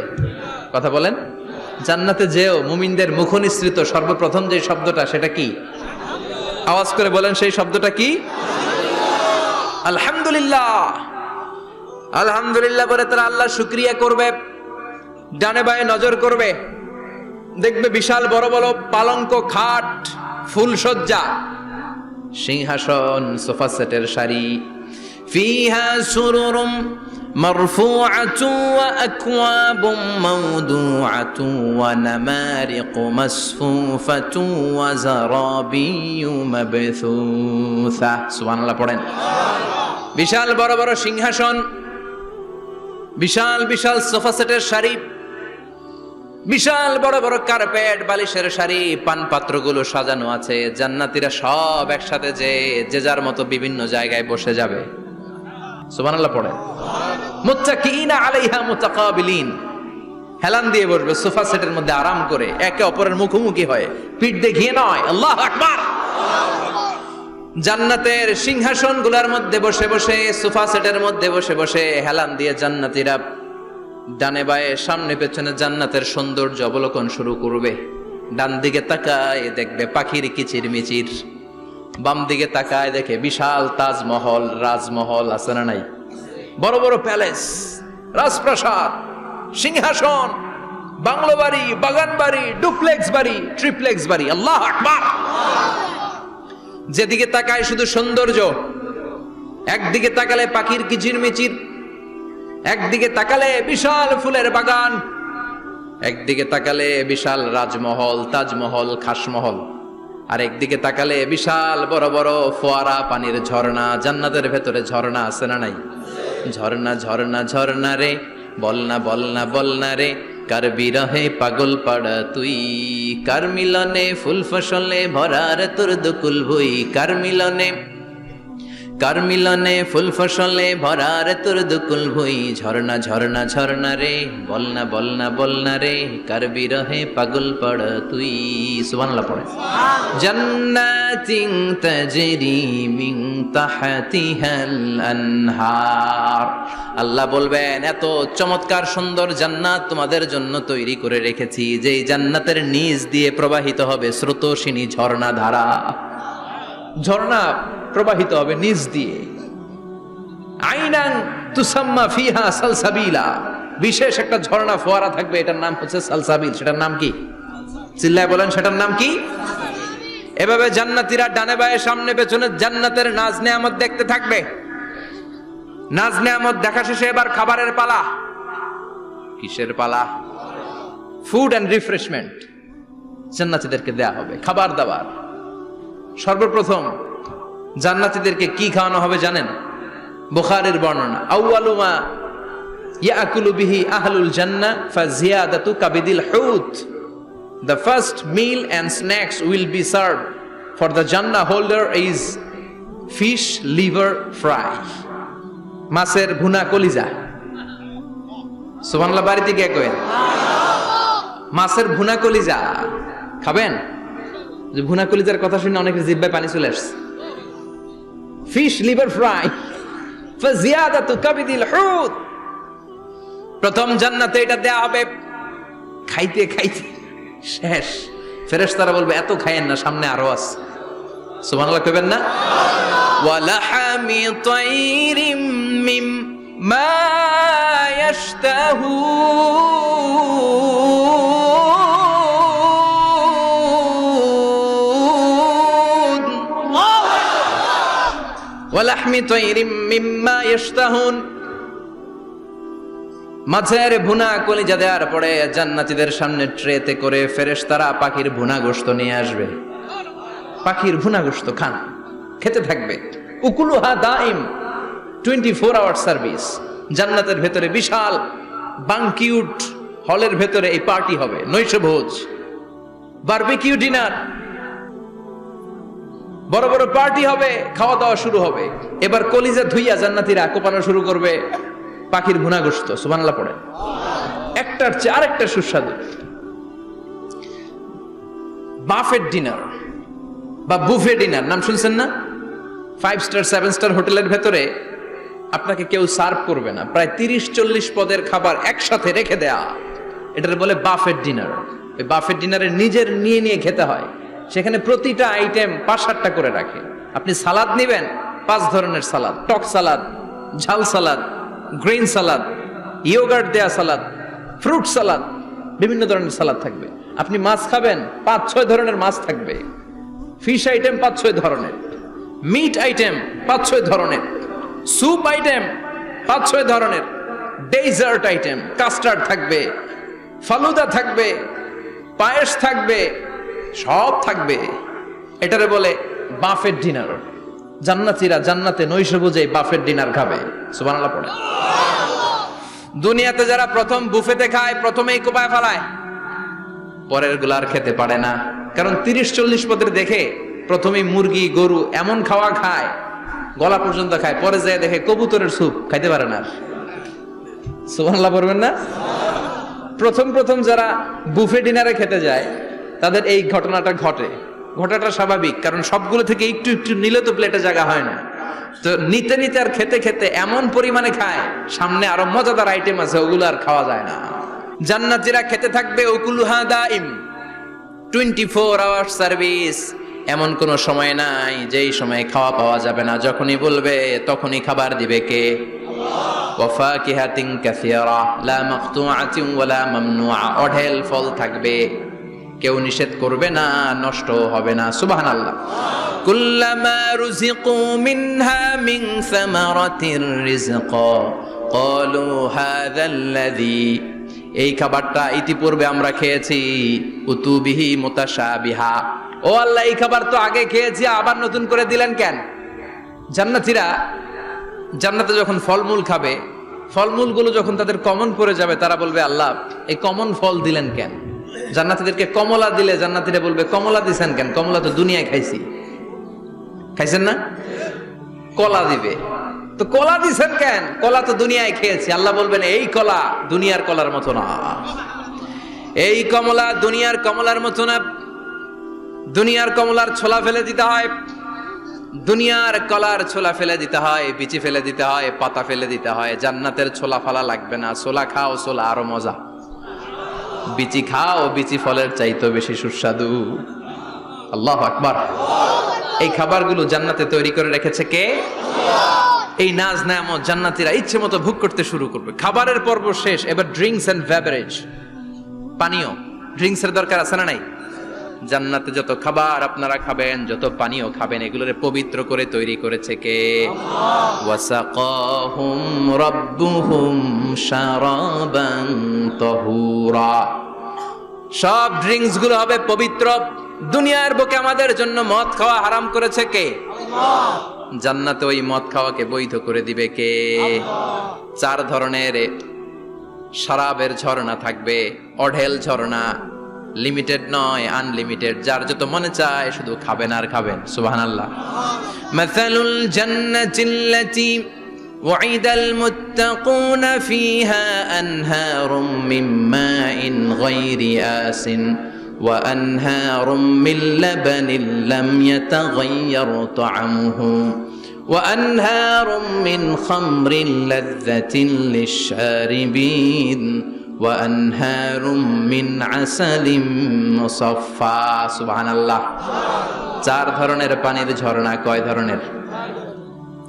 কথা বলেন। জান্নাতে যেও মুমিনদের মুখনিসৃত সর্বপ্রথম যে শব্দটা, সেটা কি? আওয়াজ করে বলেন, সেই শব্দটা কি? আলহামদুলিল্লাহ। আলহামদুলিল্লাহ বলে তারা আল্লাহ শুকরিয়া করবে, ডানে বায়ে নজর করবে, দেখবে বিশাল বড় বড় পালঙ্ক, খাট, ফুলসজ্জা, সিংহাসন, সোফা সেটের সারি, ফিহা সুরুরুম মারফুআতুন ওয়া আকওয়াবুম মাওদুআতুন ওয়া নামারিকু মাসফুফাতুন ওয়া যারাবিয়্যু মাবথুসা। সুবহানাল্লাহ পড়েন। বিশাল বড় বড় সিংহাসন, বিশাল বিশাল সোফা সেটের সারি, বিশাল বড় বড় কার্পেট, বালিশের সারি, পানপাত্রগুলো সাজানো আছে। জান্নাতীরা সব একসাথে যে যার মতো বিভিন্ন জায়গায় বসে যাবে। সুবহানাল্লাহ পড়ে। মুত্তাকিইনা আলাইহা মুতাকাবিলিন, হেলান দিয়ে বসবে সোফা সেটের মধ্যে আরাম করে, একে অপরের মুখোমুখি হয়ে, পিঠ দেখিয়ে নয়। আল্লাহু আকবার। জান্নাতের সিংহাসনগুলোর মধ্যে বসে বসে, সোফা সেটের মধ্যে বসে বসে হেলান দিয়ে জান্নাতীরা ডানে বায়ে সামনে পেছনে জান্নাতের সৌন্দর্য অবলোকন শুরু করবে। ডান দিকে তাকায় দেখবে পাখির কিচিরমিচির, বাম দিকে তাকায় দেখে বিশাল তাজমহল, রাজমহল আছে না নাই? বড় বড় প্যালেস, রাজপ্রাসাদ, সিংহাসন, বাংলো বাড়ি, বাগান বাড়ি, ডুপ্লেক্স বাড়ি, ট্রিপ্লেক্স বাড়ি। আল্লাহু আকবার। যেদিকে তাকায় শুধু সৌন্দর্য। একদিকে তাকালে পাখির কিচিরমিচির, একদিকে তাকালে বিশাল ফুলের বাগান, একদিকে তাকালে বিশাল রাজমহল, তাজমহল, খাসমহল, আর একদিকে তাকালে বিশাল বড় বড় ফোয়ারা, পানির ঝর্ণা। জান্নাতের ভেতরে ঝর্ণা আছে না নাই? ঝর্ণা ঝর্ণা ঝর্ণা রে, বলনা বলনা বলনা রে, কার বিরহে পাগল পাড়া তুই, কার মিলনে ফুল ফসলে ভরার তোর দুকুল ভুই, কার মিলনে ফুল ফসলে ভরার তোর দুকুল ভুই, ঝর্ণা ঝর্ণা ঝর্ণা রে, বলনা বলনা বলনা রে, কার বিরহে পাগল পড় তুই। সুবহানাল্লাহ পড়ে। জান্নাতিন তাজরি মিন তাহতিহাল আনহার। আল্লাহ বলবেন, এত চমৎকার সুন্দর জান্নাত তোমাদের জন্য তৈরি করে রেখেছি, যেই জান্নাতের নিচ দিয়ে প্রবাহিত হবে স্রোতস্বিনী ঝর্ণা ধারা। ঝর্ণা প্রবাহিত হবে নিচ দিয়ে। আইনান তুসাম্মা ফিহা সালসাবিলা, বিশেষ একটা ঝর্ণা ফোয়ারা থাকবে, এটার নাম হচ্ছে সালসাবিল। সেটার নাম কি? চিল্লায় বলেন, সেটার নাম কি? এভাবে জান্নাতীরা ডানে বায়ে সামনে পেছনে জান্নাতের নাজ নেয়ামত দেখতে থাকবে। নাজ নেয়ামত দেখা শেষে এবার খাবারের পালা। কিসের পালা? ফুড এন্ড রিফ্রেশমেন্ট জান্নাতীদেরকে দেয়া হবে, খাবার দাবার। সর্বপ্রথম জান্নাতীদেরকে কি খাওয়ানো হবে জানেন? বুখারীর বর্ণনা, আউয়ালু মা ইয়াকুলু বিহি আহলুল জান্নাহ ফাজিয়াদাতু কাবিদিল হুত। The first meal and snacks will be served for the Jannah holder is fish liver fry, মাছের ভুনা কলিজা। সুবহানাল্লাহ, বাড়িতে কে করেন? মাছের ভুনা কলিজা খাবেন? যে ভুনা কলিজার কথা শুনে অনেকের জিহ্বায় পানি চলে আসছে। ফিশ লিভার ফ্রাই ফাজিয়াদাতু কাবিদিল হুত। প্রথম জান্নাতে এটা দেয়া হবে। খাইতে খাইতে শেষ। ফেরেশতারা বলবে, এত খায়েন না, সামনে আরো আছে। সুবহানাল্লাহ কইবেন না? ওয়া লাহামি তাইরিম মিম্মা ইয়াশতাহুন, ওয়া লাহমি তাইরিম মিম্মা ইয়াশতাহুন। মাছের ভুনা কলিজা দেওয়ার পরে জান্নাতীদের সামনে ট্রেতে করে ফেরেশতারা পাখির ভুনা গোশত নিয়ে আসবে। পাখির ভুনা গোশত খান, খেতে থাকবে। উকুলুহা দাইম, 24 আওয়ার সার্ভিস। জান্নাতের ভেতরে বিশাল বানকিউট হলের ভেতরে এই পার্টি হবে, নৈশভোজ, বারবিকিউ ডিনার, বড় বড় পার্টি হবে, খাওয়া দাওয়া শুরু হবে। এবার কলিজা ধুইয়া জান্নাতীরা কোপানো শুরু করবে পাখির ভুনা গোশত। সুবহানাল্লাহ পড়ে। একটার চেয়ে আরেকটা সুস্বাদু। বাফেট ডিনার বা বুফে ডিনার নাম শুনছেন না? 5 স্টার 7 স্টার হোটেলের ভেতরে আপনাকে কেউ সার্ভ করবে না, প্রায় 30-40 পদের খাবার একসাথে রেখে দেয়া, এটার বলে বাফেট ডিনার। এই বাফেট ডিনারে নিজের নিয়ে খেতে হয়। সেখানে প্রতিটা আইটেম 5-7টা করে রাখে। আপনি সালাদ নেবেন, 5 ধরনের সালাদ, টক সালাদ, ঝাল সালাদ, গ্রিন সালাদ, ইয়োগার্ট দেয়া সালাদ, ফ্রুট সালাদ, বিভিন্ন ধরনের সালাদ থাকবে। আপনি মাছ খাবেন, 5-6 ধরনের মাছ থাকবে। ফিশ আইটেম 5-6 ধরনের, মিট আইটেম 5-6 ধরনের, স্যুপ আইটেম 5-6 ধরনের, ডেজার্ট আইটেম, কাস্টার্ড থাকবে, ফালুদা থাকবে, পায়েস থাকবে, সব থাকবে। এটারে বলে বাফেট ডিনার। জান্নাতীরা জান্নাতে নৈশভোজে বাফেট ডিনার খাবে। সুবহানাল্লাহ পড়ে। দুনিয়াতে যারা প্রথম বুফেতে খায়, প্রথমেই কোপায় ফেলায়, পরের গুলার খেতে পারে না। কারণ 30-40 পদের দেখে প্রথমেই মুরগি গরু এমন খাওয়া খায়, গলা পর্যন্ত খায়, পরে যায় দেখে কবুতরের স্যুপ, খাইতে পারে না। সুবহানাল্লাহ পড়বেন না? প্রথম যারা বুফে ডিনারে খেতে যায় তাদের এই ঘটনাটা ঘটে। ঘটাটা স্বাভাবিক, কারণ সবগুলো থেকে একটু একটু নিলে তো প্লেটে জায়গা হয় না। তো নিতে নিতে আর খেতে খেতে এমন পরিমাণে খায়, সামনে আরো মজাদার আইটেম আছে, ওগুলো আর খাওয়া যায় না। জান্নাতীরা খেতে থাকবে উকুলুহা দাইম, 24 আওয়ার সার্ভিস। এমন কোন সময় নাই যেই সময় খাওয়া পাওয়া যাবে না। যখনই বলবে তখনই খাবার দিবে কে? আল্লাহ। ওয়া ফাকিহাতিন কাসীরা লা মাকতুআতিন ওয়ালা মামনুআ, অঢেল ফল থাকবে, কেউ নিষেধ করবে না, নষ্ট হবে না। সুবহানাল্লাহ। কুল্লামা রুজিকু মিনহা মিন সামারাতির রিজকা ক্বালু হাযাল্লাযী, এই খাবারটা ইতিপূর্বে আমরা খেয়েছি, উতুবিহি মুতাশাবিহা, ও আল্লাহ এই খাবার তো আগে খেয়েছি, আবার নতুন করে দিলেন কেন? জান্নাতীরা জান্নাতে যখন ফলমূল খাবে, ফলমূলগুলো যখন তাদের কমন পড়ে যাবে, তারা বলবে আল্লাহ এই কমন ফল দিলেন কেন? জান্নাতীদেরকে কমলা দিলে জান্নাতীরা বলবে কমলা দিছেন কেন? কমলা তো দুনিয়ায় খাইছি। খাইছেন না? কলা দিবে, তো কলা দিছেন কেন? কলা তো দুনিয়ায় খেয়েছি। আল্লাহ বলবেন এই কলা দুনিয়ার কলার মতো না, এই কমলা দুনিয়ার কমলার মতো না। দুনিয়ার কমলার ছোলা ফেলে দিতে হয়, দুনিয়ার কলার ছোলা ফেলে দিতে হয়, বিচি ফেলে দিতে হয়, পাতা ফেলে দিতে হয়। জান্নাতের ছোলা ফালা লাগবে না, ছোলা খাও, ছোলা আরো মজা। বিচি খাও, বিচি ফলের চাইতো বেশি সুস্বাদু। আল্লাহু আকবার। এই খাবারগুলো জান্নাতে তৈরি করে রেখেছে কে? এই নাজ নেয়ামত জান্নাতীরা ইচ্ছে মতো ভোগ করতে শুরু করবে। খাবারের পর্ব শেষ, এবার ড্রিঙ্কস এন্ড বেভারেজ, পানীয়। ড্রিঙ্কস এর দরকার আছে না নাই? জান্নাতে যত খাবার আপনারা খাবেন, যত পানীয় খাবেন, এগুলোরে পবিত্র করে তৈরি করেছে কে? আল্লাহ। ওয়াসাকাহুম রাব্বুহুম শারাবান তাহুরা, সব ড্রিঙ্কস গুলো হবে পবিত্র। দুনিয়ার বুকে আমাদের জন্য মদ খাওয়া হারাম করেছে কে? আল্লাহ। জান্নাতে ওই মদ খাওয়াকে বৈধ করে দিবে কে? আল্লাহ। 4 ধরনের শরাবের ঝর্ণা থাকবে, অঢেল ঝর্ণা, লিমিটেড নয়, আনলিমিটেড। যার যত মনে চায় শুধু খাবেন আর খাবেন। সুবহানাল্লাহ। মাসালুল জান্নাতিল্লাতী ওয়াইদাল মুত্তাকুনা ফিহা আনহারুম মিন মাইন গায়রি আসিন ওয়া আনহারুম মিন লাবানিন লাম ইয়াতাগায়্যার তা'আমুহু ওয়া আনহারুম মিন খামরিন লাযযাতিন লিশ-শারিবিন ওয়া আনহারুম মিন আসালিম মুসাফফা। সুবহানাল্লাহ। 4 ধরনের পানির ঝর্ণা। কয় ধরনের?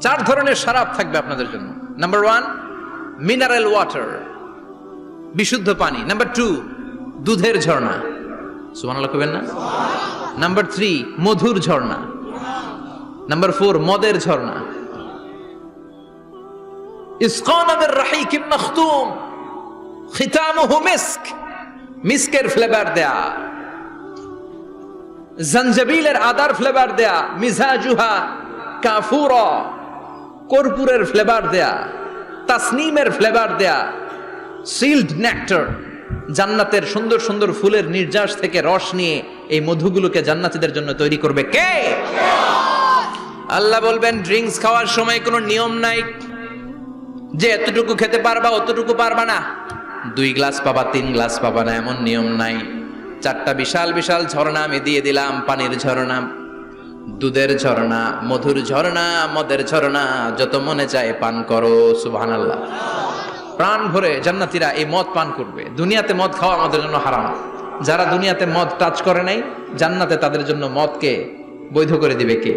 4 ধরনের শরাব থাকবে আপনাদের জন্য। নাম্বার 1 মিনারেল ওয়াটার, বিশুদ্ধ পানি। নাম্বার 2 দুধের ঝর্ণা। সুবহানাল্লাহ কইবেন না? নাম্বার 3 মধুর ঝর্ণা। নাম্বার 4 মদের ঝর্ণা। ইসকানা বির রাহিকিম মাখতুম, খিতামুহু মিস্ক, মিস্কের ফ্লেভার দেয়া, জঞ্জবিলের আদার ফ্লেভার দেয়া, মিজাজুহা কাফুরা, কর্পূরের ফ্লেভার দেয়া, তাসনিমের ফ্লেভার দেয়া, সিল্ড নেক্টার, জান্নাতের সুন্দর সুন্দর ফুলের নির্যাস থেকে রস নিয়ে এই মধুগুলোকে জান্নাতীদের জন্য তৈরি করবে কে? আল্লাহ বলবেন ড্রিঙ্কস খাওয়ার সময় কোনো নিয়ম নাই যে এতটুকু খেতে পারবা অতটুকু পারবা না, 2 গ্লাস পাবা 3 গ্লাস পাবা না, এমন নিয়ম নাই। 4টা বিশাল বিশাল ঝর্ণা আমি দিয়ে দিলাম, পানির ঝর্ণা, দুধের ঝর্ণা, মধুর ঝর্ণা, মদের ঝর্ণা, যত মনে চায় পান করো। সুবহানাল্লাহ। প্রাণ ভরে জান্নাতীরা এই মদ পান করবে। দুনিয়াতে মদ খাওয়া আমাদের জন্য হারাম। যারা দুনিয়াতে মদ টাচ করে নাই, জান্নাতে তাদের জন্য মদকে বৈধ করে দিবে কে?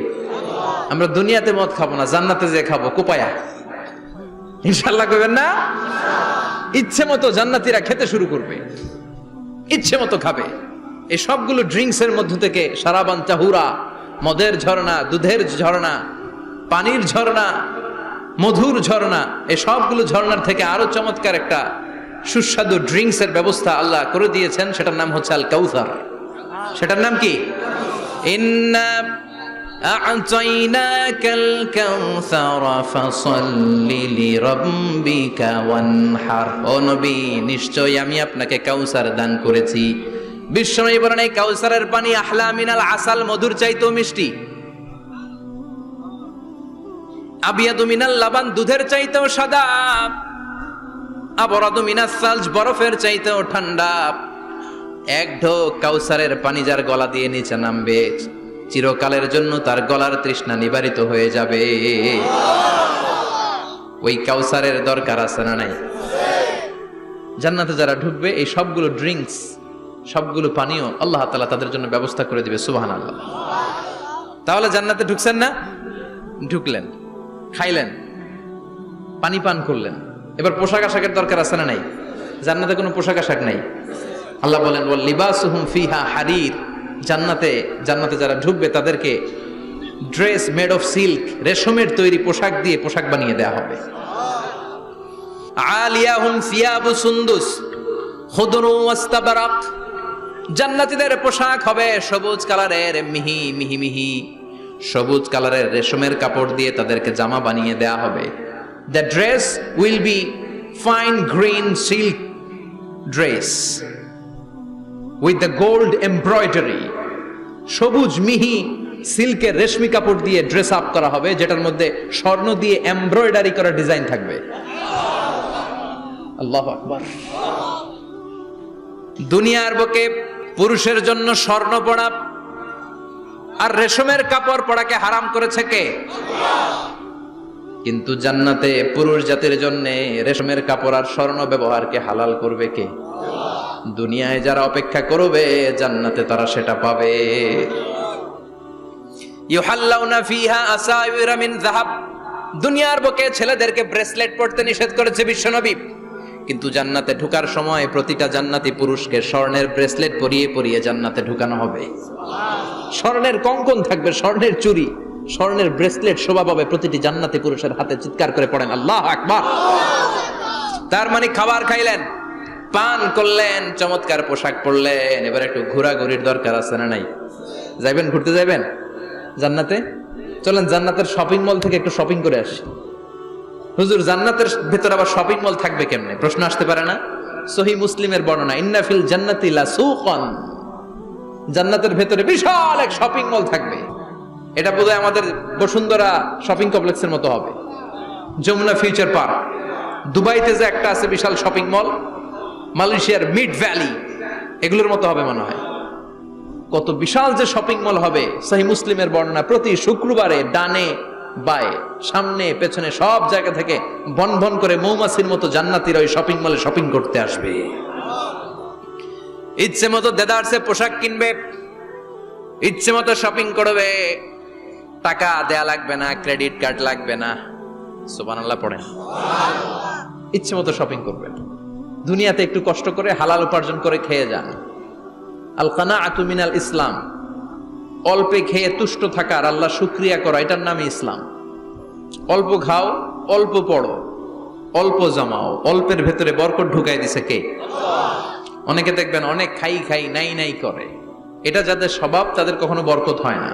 আমরা দুনিয়াতে মদ খাবো না, জান্নাতে যে খাবো কোপায়া, ইনশাআল্লাহ কইবেন না? ইচ্ছে মতো জান্নাতীরা খেতে শুরু করবে, ইচ্ছে মতো খাবে। এই সবগুলো ড্রিঙ্কস এর মধ্য থেকে সারাবান তাহুরা, মদের ঝর্ণা, দুধের ঝর্ণা, পানির ঝর্ণা, মধুর ঝর্ণা, এই সবগুলো ঝর্ণার থেকে আরো চমৎকার একটা সুস্বাদু ড্রিঙ্কস এর ব্যবস্থা আল্লাহ করে দিয়েছেন। সেটার নাম হচ্ছে আল কাউসার। সেটার নাম কি? ইন্না আ'তাইনাকাল কাউসার ফাসাল্লি লিরাব্বিকা ওয়ানহার। ও নবী, নিশ্চয়ই আমি আপনাকে কাউসার দান করেছি। বিশ্বনবী বলেন এই কাউসারের পানি আহলা মিনাল আসাল, মধুর চাইতেও মিষ্টি। আবিয়াদু মিনাল লাবান, দুধের চাইতেও সাদা। আবরাদু মিনাস সালজ, বরফের চাইতেও ঠান্ডা। এক ঢোক কাউসারের পানি যার গলা দিয়ে নিচে নামবে, চিরকালের জন্য তার গলার তৃষ্ণা নিবারিত হয়ে যাবে। ওই কাউসারের দরকার আছে না নাই? জান্নাতে যারা ঢুকবে এই সবগুলো ড্রিঙ্কস, সবগুলো পানীয় আল্লাহ তাআলা তাদের জন্য ব্যবস্থা করে দিবে। সুবহানাল্লাহ। তাহলে জান্নাতে ঢুকছেন না? ঢুকলেন, খাইলেন, পানি পান করলেন, এবার পোশাক আশাকের দরকার আছে না নাই? জান্নাতে কোনো পোশাক আশাক নাই। আল্লাহ বলেন ওয়াল লিবাসুহুম ফিহা হারির। জান্নাতে যারা ঢুকবে তাদেরকে ড্রেস মেড অফ সিল্ক, রেশমের তৈরি পোশাক দিয়ে পোশাক বানিয়ে দেয়া হবে। আলিয়াহুম সিয়াবু সুন্দুস খুদরু ওয়াস্তাবরাক। জান্নাতীদের পোশাক হবে সবুজ কালারের, মিহি মিহি মিহি সবুজ কালারের রেশমের কাপড় দিয়ে তাদেরকে জামা বানিয়ে দেয়া হবে। The dress will be fine green silk dress with the gold embroidery. সবুজ মিহি সিল্কের রেশমি কাপড় দিয়ে ড্রেস আপ করা হবে, যেটার মধ্যে স্বর্ণ দিয়ে এমব্রয়ডারি করা ডিজাইন থাকবে। আল্লাহু আকবার। দুনিয়ার বুকে পুরুষের জন্য স্বর্ণ পরা আর রেশমের কাপড় পরাকে হারাম করেছে কে? কিন্তু জান্নাতে পুরুষ জাতির জন্য রেশমের কাপড় আর স্বর্ণ ব্যবহারকে হালাল করবে কে? দুনিয়ায় যারা অপেক্ষা করবে জান্নাতে তারা সেটা পাবে। ইউহাল্লাউনা ফিহা আসাইরা মিন যাহাব। দুনিয়ার বুকে ছেলেদেরকে ব্রেসলেট পরতে নিষেধ করেছে বিশ্বনবী, কিন্তু জান্নাতে ঢোকার সময় প্রতিটা জান্নাতি পুরুষকে স্বর্ণের ব্রেসলেট পরিয়ে পরিয়ে জান্নাতে ঢুকানো হবে। স্বর্ণের কঙ্কন থাকবে, স্বর্ণের চুড়ি, স্বর্ণের ব্রেসলেট শোভা পাবে প্রতিটি জান্নাতি পুরুষের হাতে। চিৎকার করে পড়েন আল্লাহু আকবার। তার মানে খাবার খাইলেন, পান করলেন, চমৎকার পোশাক পরলেন, এবার একটু ঘোরাঘুরির দরকার আছে না নাই? যাইবেন, ঘুরতে যাইবেন জান্নাতে? চলেন জান্নাতের শপিং মল থেকে একটু শপিং করে আসি। হুজুর জান্নাতের ভেতর আবার শপিং মল থাকবে কেমনে? প্রশ্ন আসতে পারে না? সহিহ মুসলিমের বর্ণনা, ইন্না ফিল জান্নাতি লাসুকান। জান্নাতের ভেতরে বিশাল এক শপিং মল থাকবে। এটা বোধহয় আমাদের বসুন্ধরা শপিং কমপ্লেক্সের মতো হবে, যমুনা ফিউচার পার্ক। দুবাইতে যে একটা আছে বিশাল শপিং মল, মালয়েশিয়ার মিড ভ্যালি, এগুলোর মতো হবে মনে হয়। কত বিশাল যে শপিং মল হবে। সহিহ মুসলিমের বর্ণনা, প্রতি শুক্রবারে ডানে বায়ে সামনে পেছনে সব জায়গা থেকে বন বন করে মৌমাছির মতো জান্নাতীরা ওই শপিং মলে শপিং করতে আসবে। ইচ্ছে মতো দেদারসে পোশাক কিনবে, ইচ্ছে মতো শপিং করবে, টাকা দেয়া লাগবে না, ক্রেডিট কার্ড লাগবে না। সুবহানাল্লাহ পড়েন। ইচ্ছে মতো শপিং করবেন। দুনিয়াতে একটু কষ্ট করে হালাল উপার্জন করে খেয়ে যান। আল কানাআতু মিনাল ইসলাম। অল্পে খেয়ে তুষ্ট থাকার, আল্লাহ শুকরিয়া করা, এটার নামই ইসলাম। অল্প খাও, অল্প পড়ো, অল্প জমাও, অল্পের ভেতরে বরকত ঢুকাই দিছে কে? অনেকে দেখবেন অনেক খাই খাই নাই নাই করে, এটা যাদের স্বভাব তাদের কখনো বরকত হয় না।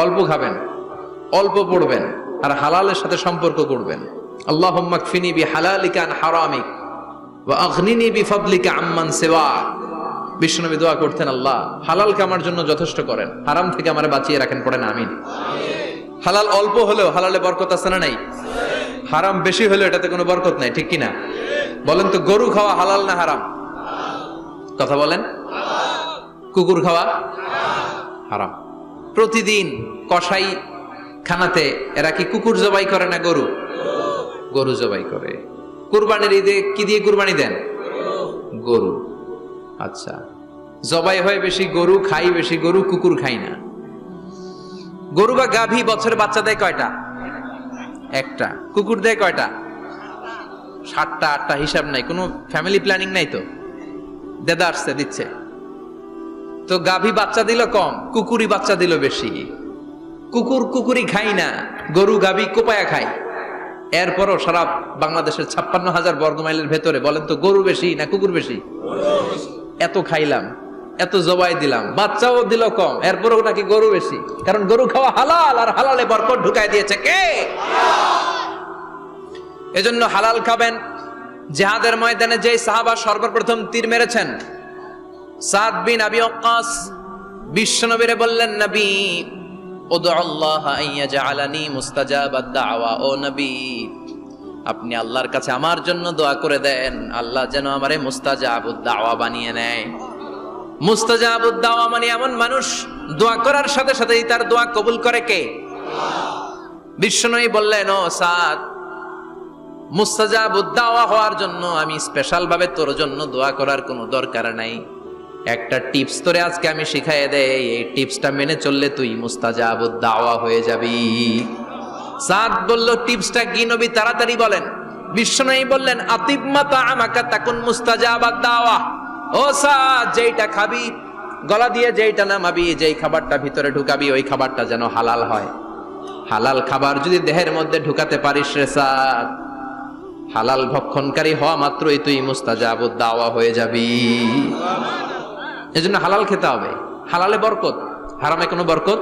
অল্প খাবেন, অল্প পড়বেন, আর হালালের সাথে সম্পর্ক করবেন। আল্লাহুম্মা কফিনি বিহালালিকা আন হারামিক ওয়া আগনিনি বিফাদলিকা আম্মান সিওয়াক। বিশ্বনবী দোয়া করতেন, আল্লাহ হালালকে আমার জন্য যথেষ্ট করেন, হারাম থেকে আমারে বাঁচিয়ে রাখেন, পড়েন আমিন। হালাল অল্প হলেও হালালে বরকত আছে না নাই? হারাম বেশি হলেও এটাতে কোনো বরকত নাই, ঠিক কিনা? বলেন তো, গরু খাওয়া হালাল না হারাম? কথা বলেন। কুকুর খাওয়া হারাম। প্রতিদিন কসাই খানাতে এরা কি কুকুর জবাই করে না গরু? গরু জবাই করে। কুরবানির ঈদে কি দিয়ে কুরবানি দেন? গরু। আচ্ছা, জবাই হয় বেশি গরু, খাই বেশি গরু, কুকুর খাই না। গরু বা গাভী বছরে বাচ্চা দেয় কয়টা? একটা। কুকুর দেয় কয়টা? 7টা 8টা, হিসাব নাই, কোনো ফ্যামিলি প্ল্যানিং নাই তো, দেদা আসছে দিচ্ছে। তো গাভী বাচ্চা দিল কম, কুকুরই বাচ্চা দিল বেশি। কুকুরি খাই না, গরু গাভী কোপায়া খায়। এরপরও সারা বাংলাদেশের 56,000 বর্গমাইলের ভেতরে বলেন তো, গরু বেশি না কুকুর বেশি? এত খাইলাম, এত জবাই দিলাম, বাচ্চাও দিল কম, এরপরও নাকি গরু বেশি। কারণ গরু খাওয়া হালাল, আর হালালে বরকত ঢুকাই দিয়েছে কে? এজন্য হালাল খাবেন। জিহাদের ময়দানে যে সাহাবা সর্বপ্রথম তীর মেরেছেন, সাদ বিন আবি ওয়াক্কাস, বিশ্বনবীরে বললেন, নবী উদউল্লাহ আইয়াজআলানি মুস্তাজাবাদ দাওয়া। ও নবী, আপনি আল্লাহর কাছে আমার জন্য দোয়া করে দেন, আল্লাহ যেন আমারে মুস্তাজাবুদ দাওয়া বানিয়ে নেয়। মুস্তাজাবুদ দাওয়া মানে এমন মানুষ, দোয়া করার সাথে সাথেই তার দোয়া কবুল করে কে? বিশ্বনবী বললেন, ও সাদ, মুস্তাজাবুদ দাওয়া হওয়ার জন্য আমি স্পেশাল ভাবে তোর জন্য দোয়া করার কোনো দরকার নাই। একটা টিপস তোরে আজকে আমি শিখাইয়ে দেই, এই টিপসটা মেনে চললে তুই মুস্তাজাবুদ দাওয়া হয়ে যাবি। সাদ বলল, টিপসটা কি নবী? তাড়াতাড়ি বলেন। বিশ্বনবী বললেন, আতিব মাতা আমাকা তাকুন মুস্তাজাবাদ দাওয়া। ও সাদ, যেইটা খাবি, গলা দিয়ে যেইটা নামাবি, যেই খাবারটা ভিতরে ঢুকাবি, ওই খাবারটা যেন হালাল হয়। হালাল খাবার যদি দেহের মধ্যে ঢুকাতে পারিস রে সাদ, হালাল ভক্ষণকারী হওয়া মাত্রই তুই মুস্তাজাবুদ দাওয়া হয়ে যাবি। এজন্য হালাল খেতে হবে, হালালে বরকত, হারামে কোনো বরকত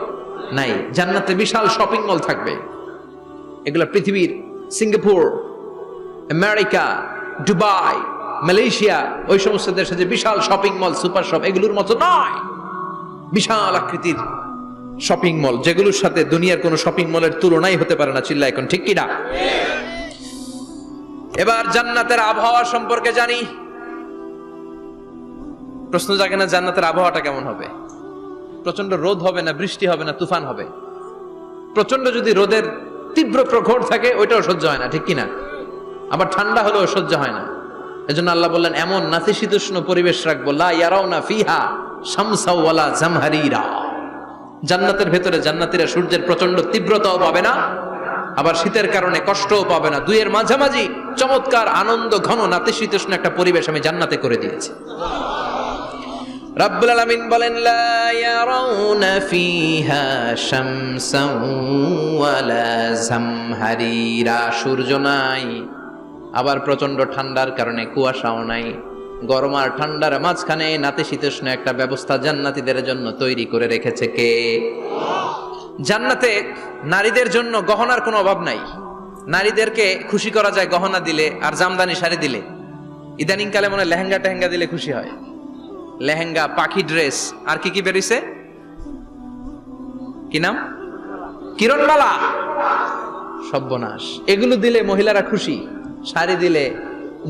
নাই। জান্নাতে বিশাল শপিং মল থাকবে, এগুলা পৃথিবীর সিঙ্গাপুর, আমেরিকা, দুবাই, মালয়েশিয়া, ওই সমস্ত দেশে যে বিশাল শপিং মল, সুপার শপ, এগুলোর মতো নয়। বিশাল আকৃতির শপিং মল, যেগুলোর সাথে দুনিয়ার কোনো শপিং মলের তুলনাই হতে পারে না। চিল্লা এখন ঠিক কিনা? এবার জান্নাতের আবহাওয়া সম্পর্কে জানি। প্রশ্ন জাগে না, জান্নাতের আবহাওয়াটা কেমন হবে? প্রচন্ড রোদ হবে না বৃষ্টি হবে না তুফান হবে? প্রচন্ড যদি রোদের তীব্র প্রখর থাকে, ওইটাও সহ্য হয় না, ঠিক কিনা? আবার ঠান্ডা হলেও সহ্য হয় না। এজন্য আল্লাহ বললেন, এমন নাতিশীতোষ্ণ পরিবেশ রাখবো, লা ইয়ারাউনা ফিহা শামসা ওয়ালা জামহারিরা। জান্নাতের ভেতরে জান্নাতীরা সূর্যের প্রচন্ড তীব্রতাও পাবে না, আবার শীতের কারণে কষ্টও পাবে না। দুইয়ের মাঝামাঝি চমৎকার আনন্দ ঘন নাতিশীতোষ্ণ একটা পরিবেশ আমি জান্নাতে করে দিয়েছি। রাব্বুল আলামিন বলেন, লা ইয়ারাউনা ফিহা শামসান ওয়ালা জামহারিরা। সূর্য নাই, আবার প্রচন্ড ঠান্ডার কারণে কুয়াশাও নাই। গরম আর ঠান্ডার মাঝখানে নাতিশীতোষ্ণ একটা ব্যবস্থা জান্নাতীদের জন্য তৈরি করে রেখেছে কে? জান্নাতে নারীদের জন্য গহনার কোনো অভাব নাই। নারীদেরকে খুশি করা যায় গহনা দিলে আর জামদানি শাড়ি দিলে। ইদানিং কালে মনে হয় লেহেঙ্গা টেহেঙ্গা দিলে খুশি হয়। লেহেঙ্গা, পাখি ড্রেস, আর কি কি বেরিয়েছে, কি নাম? কিরণমালা, সর্বনাশ। এগুলো দিলে মহিলারা খুশি। শাড়ি দিলে,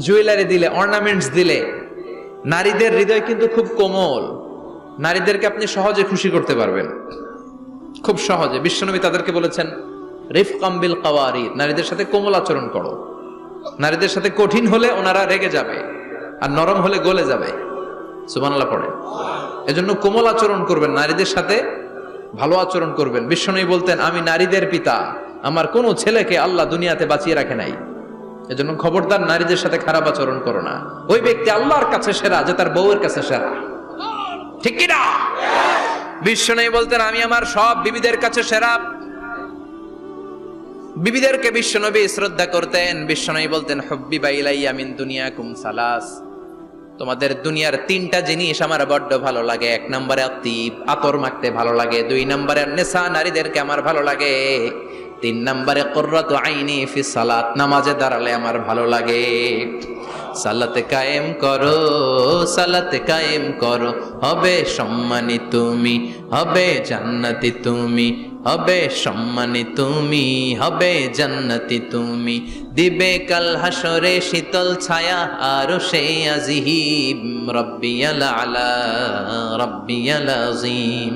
জুয়েলারি দিলে, অর্নামেন্টস দিলে। নারীদের হৃদয় কিন্তু খুব কোমল, নারীদেরকে আপনি সহজে খুশি করতে পারবেন, খুব সহজে। বিশ্বনবী তাদেরকে বলেছেন, রিফকাম বিল কাওয়ারির, নারীদের সাথে কোমল আচরণ করো। নারীদের সাথে কঠিন হলে ওনারা রেগে যাবে, আর নরম হলে গলে যাবে। সুবহানাল্লাহ পড়ে। এজন্য কোমল আচরণ করবেন, নারীদের সাথে ভালো আচরণ করবেন। বিশ্বনবী বলতেন, আমি নারীদের পিতা, আমার কোনো ছেলেকে আল্লাহ দুনিয়াতে বাঁচিয়ে রাখে নাই। এজন্য খবরদার নারীদের সাথে খারাপ আচরণ করো না। ওই ব্যক্তি আল্লাহর কাছে সেরা যে তার বউয়ের কাছে সেরা, ঠিক কি না? বিশ্বনবী বলতেন, আমি আমার সব বিবিদের কাছে সেরা। বিবিদেরকে বিশ্বনবী শ্রদ্ধা করতেন। বিশ্বনবী বলতেন হুব্বিবা ইলাইয়া মিন দুনিয়াকুম সালাস, তোমাদের দুনিয়ার তিনটা জিনিস আমার বড্ড ভালো লাগে। এক নম্বরে আতিব, আতর মাখতে ভালো লাগে। দুই নম্বরে নেশা, নারীদেরকে আমার ভালো লাগে। তিন নম্বরে কুররাতু আইনি ফি সালাত, নামাজে দাঁড়ালে আমার ভালো লাগে। সালাতে কায়েম করো, সালাতে কায়েম করো, হবে সম্মানী তুমি, হবে জান্নাতি তুমি, হবে সম্মানী তুমি, হবে জান্নাতি তুমি। দিবে কাল হাসরে শীতল ছায়া আর সেই আজিম, রব্বিয়াল আলা রব্বিয়াল আযীম,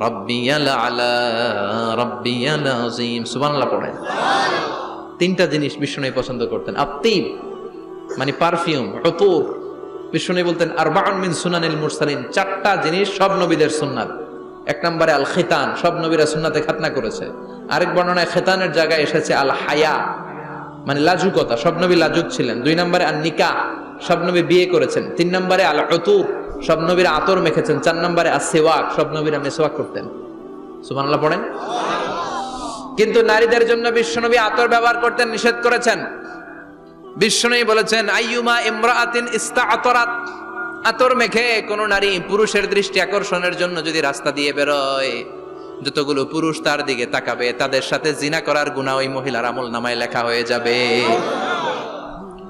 রব্বিয়াল আলা রব্বিয়াল আযীম। সুবহানাল্লাহ পড়েন। তিনটা জিনিস বিষ্ণু পছন্দ করতেন। আতিব মানে পারফিউম, উতুর। বিষ্ণু বলতেন আরবাউন মিন সুনানিল মুরসালিন, চারটা জিনিস সব নবীদের সুন্নাত। এক নম্বরে আল খিতান, সব নবীরা সুন্নাতে খাতনা করেছে। আরেক বর্ণনায় খিতানের জায়গায় এসেছে আল হায়া মানে লাজুকতা, সব নবী লাজুক ছিলেন। দুই নম্বরে আল নিকাহ, সব নবী বিয়ে করেছেন। তিন নম্বরে আল উতুর, সব নবীরা আতর মেখেছেন। চার নম্বরে আসওয়াক, সব নবীরা মিসওয়াক করতেন। সুবহানাল্লাহ পড়েন। কিন্তু নারীদের জন্য বিশ্বনবী আতর ব্যবহার করতে নিষেধ করেছেন। বিশ্বনবী বলেছেন আইয়ুমা ইমরাআতিন ইস্তাআতারাত, আতর মেখে কোন নারী পুরুষের দৃষ্টি আকর্ষণের জন্য যদি রাস্তা দিয়ে বেরোয়, যতগুলো পুরুষ তার দিকে তাকাবে তাদের সাথে জিনা করার গুনাহ ওই মহিলার আমলনামায় লেখা হয়ে যাবে।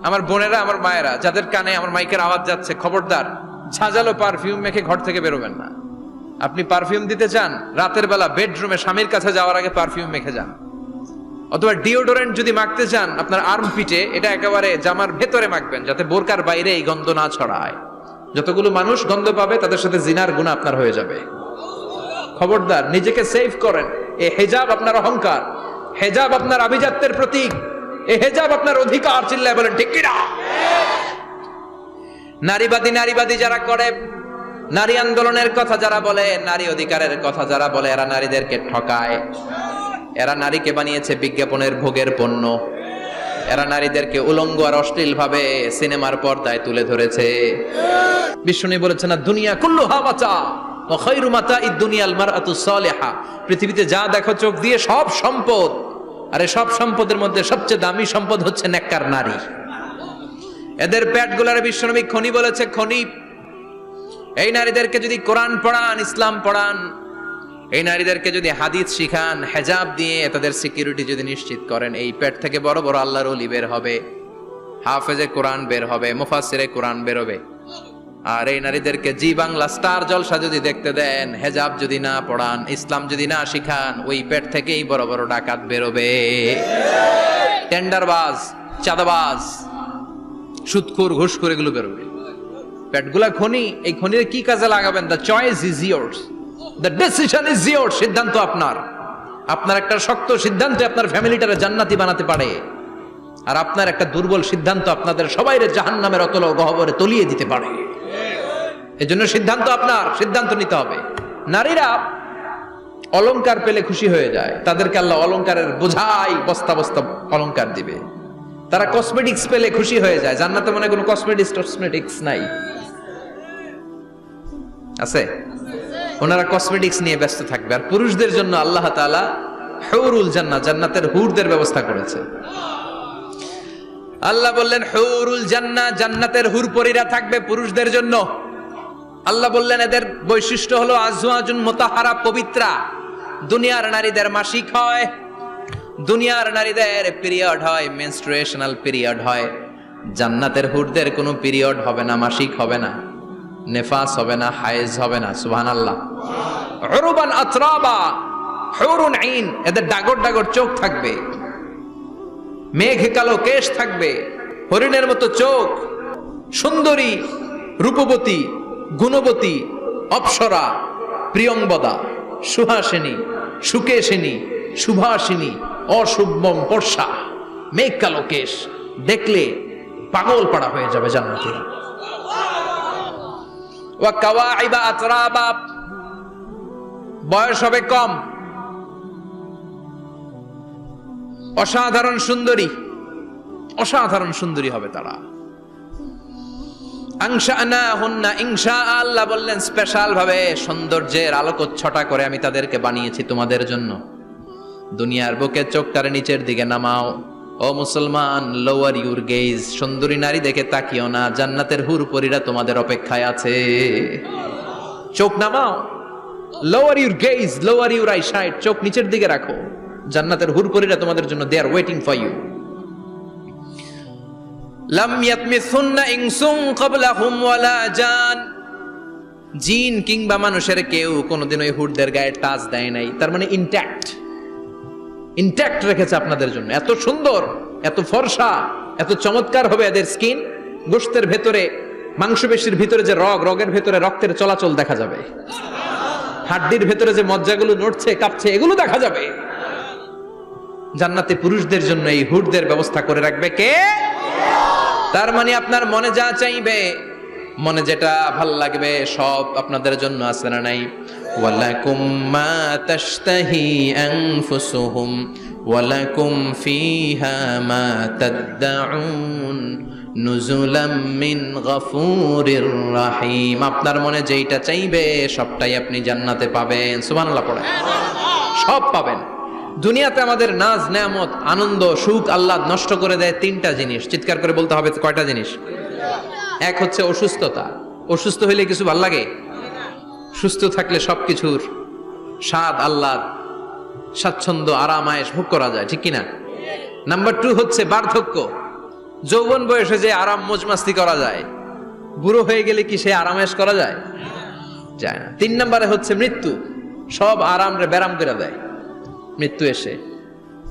আমার বোনেরা, আমার মায়েরা, যাদের কানে আমার মাইকের আওয়াজ যাচ্ছে, খবরদার ঝাঁঝালো পারফিউম মেখে ঘর থেকে বেরোবেন না। আপনি পারফিউম দিতে চান, রাতের বেলা বেডরুমে স্বামীর কাছে যাওয়ার আগে পারফিউম মেখে যান। অথবা ডিওডোরেন্ট যদি মাখতে চান, আপনার আর্ম পিটে এটা একেবারে জামার ভেতরে মাখবেন, যাতে বোরকার বাইরে এই গন্ধ না ছড়ায়। যতগুলো মানুষ গন্ধ পাবে তাদের সাথে জিনার গুনাহ আপনার হয়ে যাবে। খবরদার, নিজেকে সেভ করেন। এই হিজাব আপনার অহংকার, হিজাব আপনার আভিজাত্যের প্রতীক, এই হিজাব আপনার অধিকার। চিল্লায় বলেন ঠিক কিনা? নারীবাদী যারা করে, নারী আন্দোলনের কথা যারা বলে, নারী অধিকারের কথা যারা বলে, এরা নারীদেরকে ঠকায়। এরা নারীকে বানিয়েছে বিজ্ঞাপনের ভোগের পণ্য। এরা নারীদেরকে উলঙ্গ আর অশ্লীল ভাবে সিনেমার পর্দায় তুলে ধরেছে। বিষ্ণু বলেছেন না, দুনিয়া কুল্লুহা মাতা ওয়া খায়রু মাতা'id দুনিয়াল মারআতুস সালিহা, পৃথিবীতে যা দেখো চোখ দিয়ে সব সম্পদ, আর এই সব সম্পদের মধ্যে সবচেয়ে দামি সম্পদ হচ্ছে নেককার নারী। এদের পেটগুলার বিশ্বনবী খনি বলেছে, খনি। এই নারীদেরকে যদি কোরআন পড়ান, ইসলাম পড়ান, এই নারীদেরকে যদি হাদিস শিখান, হেজাব দিয়ে তাদের সিকিউরিটি যদি নিশ্চিত করেন, এই পেট থেকে বড় বড় আল্লাহর ওলি বের হবে, হাফেজে কোরআন বের হবে, মুফাসসিরে কোরআন বের হবে। আর এই নারীদেরকে জি বাংলা স্টার জলসা যদি দেখতে দেন, হেজাব যদি না পড়ান, ইসলাম যদি না শিখান, ওই পেট থেকেই বড় বড় ডাকাত বেরোবে, টেন্ডারবাজ, চাঁদাবাজ, সুদখোর, ঘুষখোর, এগুলো বেরোবে। পেটগুলা খনি, এই খনির কি কাজে লাগাবেন? The choice is years, the decision is years. সিদ্ধান্ত আপনার। আপনার একটা শক্ত সিদ্ধান্ত আপনার ফ্যামিলিটারে জান্নাতি বানাতে পারে, আর আপনার একটা দুর্বল সিদ্ধান্ত আপনাদের সবাইরে জাহান্নামের অতল গহ্বরে তলিয়ে দিতে পারে। এজন্য সিদ্ধান্ত আপনার, সিদ্ধান্ত নিতে হবে। নারীরা অলংকার পেলে খুশি হয়ে যায়, তাদেরকে আল্লাহ অলংকারের বোঝাই বস্তা বস্তা অলংকার দিবে। তারা কসমেটিক্স পেলে খুশি হয়ে যায়। জান্নাতে মনে কোনো কসমেটিক্স নাই, আছে? ওনারা কসমেটিক্স নিয়ে ব্যস্ত থাকবে। আর পুরুষদের জন্য আল্লাহ তাআলা হুরুল জান্নাহ, জান্নাতের হুরদের ব্যবস্থা করেছে। আল্লাহ বললেন হুরুল জান্নাহ, জান্নাতের হুর পরীরা থাকবে পুরুষদের জন্য। আল্লাহ বললেন এদের বৈশিষ্ট্য হলো আজওয়াজুন মুতাহহারা, পবিত্রা। দুনিয়ার নারীদের মাসিক হয়, দুনিয়ার নারীদের পিরিয়ড হয়, মেনস্ট্রুয়েশনাল পিরিয়ড হয়। জান্নাতের হুরদের কোনো পিরিয়ড হবে না, মাসিক হবে না, নেফাস হবে না, হায়েজ হবে না। সুবহানাল্লাহ। উরুবান আতরাবা, হুরুন আইন, এদের ডাগর ডাগর চোখ থাকবে, মেঘ কালো কেশ থাকবে, হরিণের মতো চোখ, সুন্দরী, রূপবতী, গুণবতী, অপ্সরা, প্রিয়ংবদা, সুহাসিনী, সুকেশিনী, সুভাষিনী, অশুভম বর্ষা, মেঘ কালো কেশ, দেখলে পাগল পাড়া হয়ে যাবে জান্নাতীরা। ওয়া কাওয়াইবা আতরাবা, বয়স হবে কম, অসাধারণ সুন্দরী, অসাধারণ সুন্দরী হবে তারা। আনশানাহুন্না ইনশা, আল্লাহ বললেন স্পেশাল ভাবে সৌন্দর্যের আলোকচ্ছটা করে আমি তাদেরকে বানিয়েছি তোমাদের জন্য। দুনিয়ার বুকে চোখটারে নিচের দিকে নামাও। ও মুসলমান, লোয়ার ইউর গেজ, সুন্দরী নারী দেখে তাকিও না, জান্নাতের হুরপরীরা তোমাদের অপেক্ষায় আছে। চোখ নামাও, lower your gaze, lower your eyesight, চোখ নিচের দিকে রাখো, জান্নাতের হুরপরীরা তোমাদের জন্য they are waiting for you. লাম ইয়াতমিসুন্না ইনসুন ক্বাবলাহুম ওয়ালা জান, জিন কিংবা মানুষের কেউ কোনোদিন ওই হুরদের গায়ে টাচ দেয় নাই। তার মানে ইনট্যাক্ট রেখেছে আপনাদের জন্য। এত সুন্দর, এত ফর্সা, এত চমৎকার হবে এদের স্কিন। গোশতের ভেতরে, মাংসপেশির ভিতরে যে রগের ভেতরে রক্তের চলাচল দেখা যাবে, হাড্ডির ভেতরে যে মজ্জাগুলো নড়ছে কাঁপছে এগুলো দেখা যাবে। জান্নাতে পুরুষদের জন্য এই হুরদের ব্যবস্থা করে রাখবে কে? তার মানে আপনার মনে যা চাইবে, মনে যেটা ভাল লাগবে সব আপনাদের জন্য আছে না নাই? ওয়ালাকুম মা তাশতাহি আনফুসুহুম ওয়ালাকুম ফিহা মা তাদউন নুজুলাম মিন গফুরির রহিম। আপনার মনে যেটা চাইবে সবটাই আপনি জান্নাতে পাবেন। সুবহানাল্লাহ পড়েন। সব পাবেন। দুনিয়াতে আমাদের নাজ নেয়ামত, আনন্দ, সুখ আল্লাহ নষ্ট করে দেয় তিনটা জিনিস। চিৎকার করে বলতে হবে কয়টা জিনিস? এক হচ্ছে অসুস্থতা। অসুস্থ হইলে কিছু ভাল লাগে? সুস্থ থাকলে সবকিছুর স্বাদ, আল্লাহ, স্বাচ্ছন্দ্য, আরাম, আয়েশ ভোগ করা যায়, ঠিক কিনা? নাম্বার 2 হচ্ছে বার্ধক্য। যৌবন বয়সে যে আরাম মজমাস্তি করা যায়, বুড়ো হয়ে গেলে কি সে আরাম আয়েশ করা যায়? যায় না। 3 নম্বরে হচ্ছে মৃত্যু। সব আরাম রে ব্যারাম করে দেয় মৃত্যু এসে।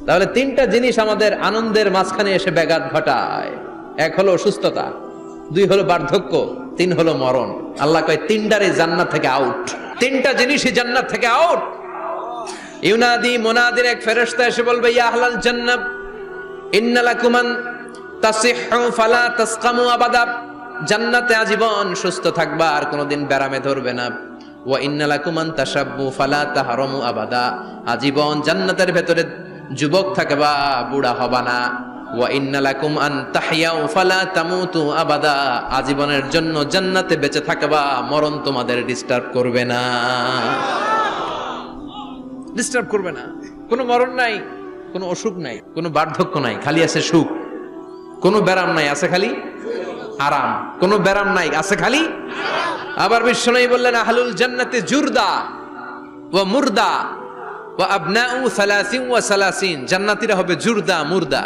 তাহলে 3টা জিনিস আমাদের আনন্দের মাঝখানে এসে ব্যাঘাত ঘটায়। এক হলো অসুস্থতা, 2 হলো বার্ধক্য, 3 হলো মরণ। আল্লাহ কয় 3টারে জান্নাত থেকে আউট। 3টা জিনিসই জান্নাত থেকে আউট। ইউনাদি মুনাদির এক ফেরেশতা এসে বলবে, ইয়া আহলাল জান্নাত ইন্না লাকুম আন তাসিহু ফালা তাসকামু আবাদা। জান্নাতে আজীবন সুস্থ থাকবা, আর কোনোদিন ব্যারামে ধরবে না। ওয়া ইন্না লাকুম আন তাশাব্বু ফালা তাহরামু আবাদা। আজীবন জান্নাতের ভেতরে যুবক থাকবা, বুড়া হবা না। ওয়া ইন্না লাকুম আন তাহইয়াউ ফালা তামুতু আবাদা। আজীবনের জন্য জান্নাতে বেঁচে থাকবা, মরণ তোমাদের ডিস্টার্ব করবে না। ডিস্টার্ব করবে না। কোনো মরণ নাই, কোনো অসুখ নাই, কোনো বার্ধক্য নাই, খালি আছে সুখ। কোনো ব্যারাম নাই, আছে খালি আরাম। কোনো ব্যারাম নাই, আছে খালি আবার বিশ্বনবী বললেন, আহলুল জান্নাতে জুরদা ওয়া মুরদা ওয়া আবনাউ 30 ওয়া 30। জান্নাতীরা হবে জুরদা, মুরদা।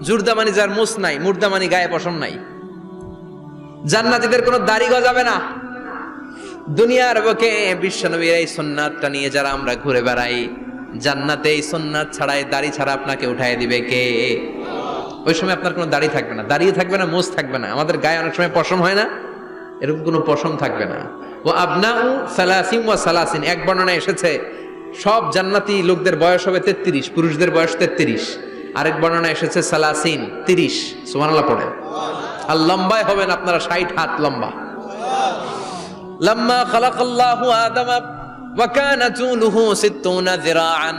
জুরদা মানে যার মুছ নাই, মুরদা মানে গায়ে পশম নাই। জান্নাতীদের কোনো দাড়ি গজাবে না। দুনিয়ার বুকে বিশ্বনবীর এই সুন্নাতটা নিয়ে যারা আমরা ঘুরে বেড়াই, জান্নাতে এই সুন্নাত ছাড়াই, দাড়ি ছাড়া আপনাকে উঠায় দিবে কে? ওই সময় আপনার কোনো দাড়ি থাকবে না, দাড়িয়ে থাকবে না, মুছ থাকবে না। আমাদের গায়ে অনেক সময় পশম হয় না, এরকম কোনো পশম থাকবে না। ও আবনাউ 30 ওয়া 30। এক বর্ণনায় এসেছে সব জান্নাতি লোকদের বয়স হবে 33, পুরুষদের বয়স 33। আরেক বর্ণনায় এসেছে 30। সুবহানাল্লাহ পড়ে। আর লম্বায় হবেন আপনারা 60 হাত লম্বা। লাম্মা খালাকাল্লাহু আদামা ওয়া কানা তুলুহু 60 যিরাআন।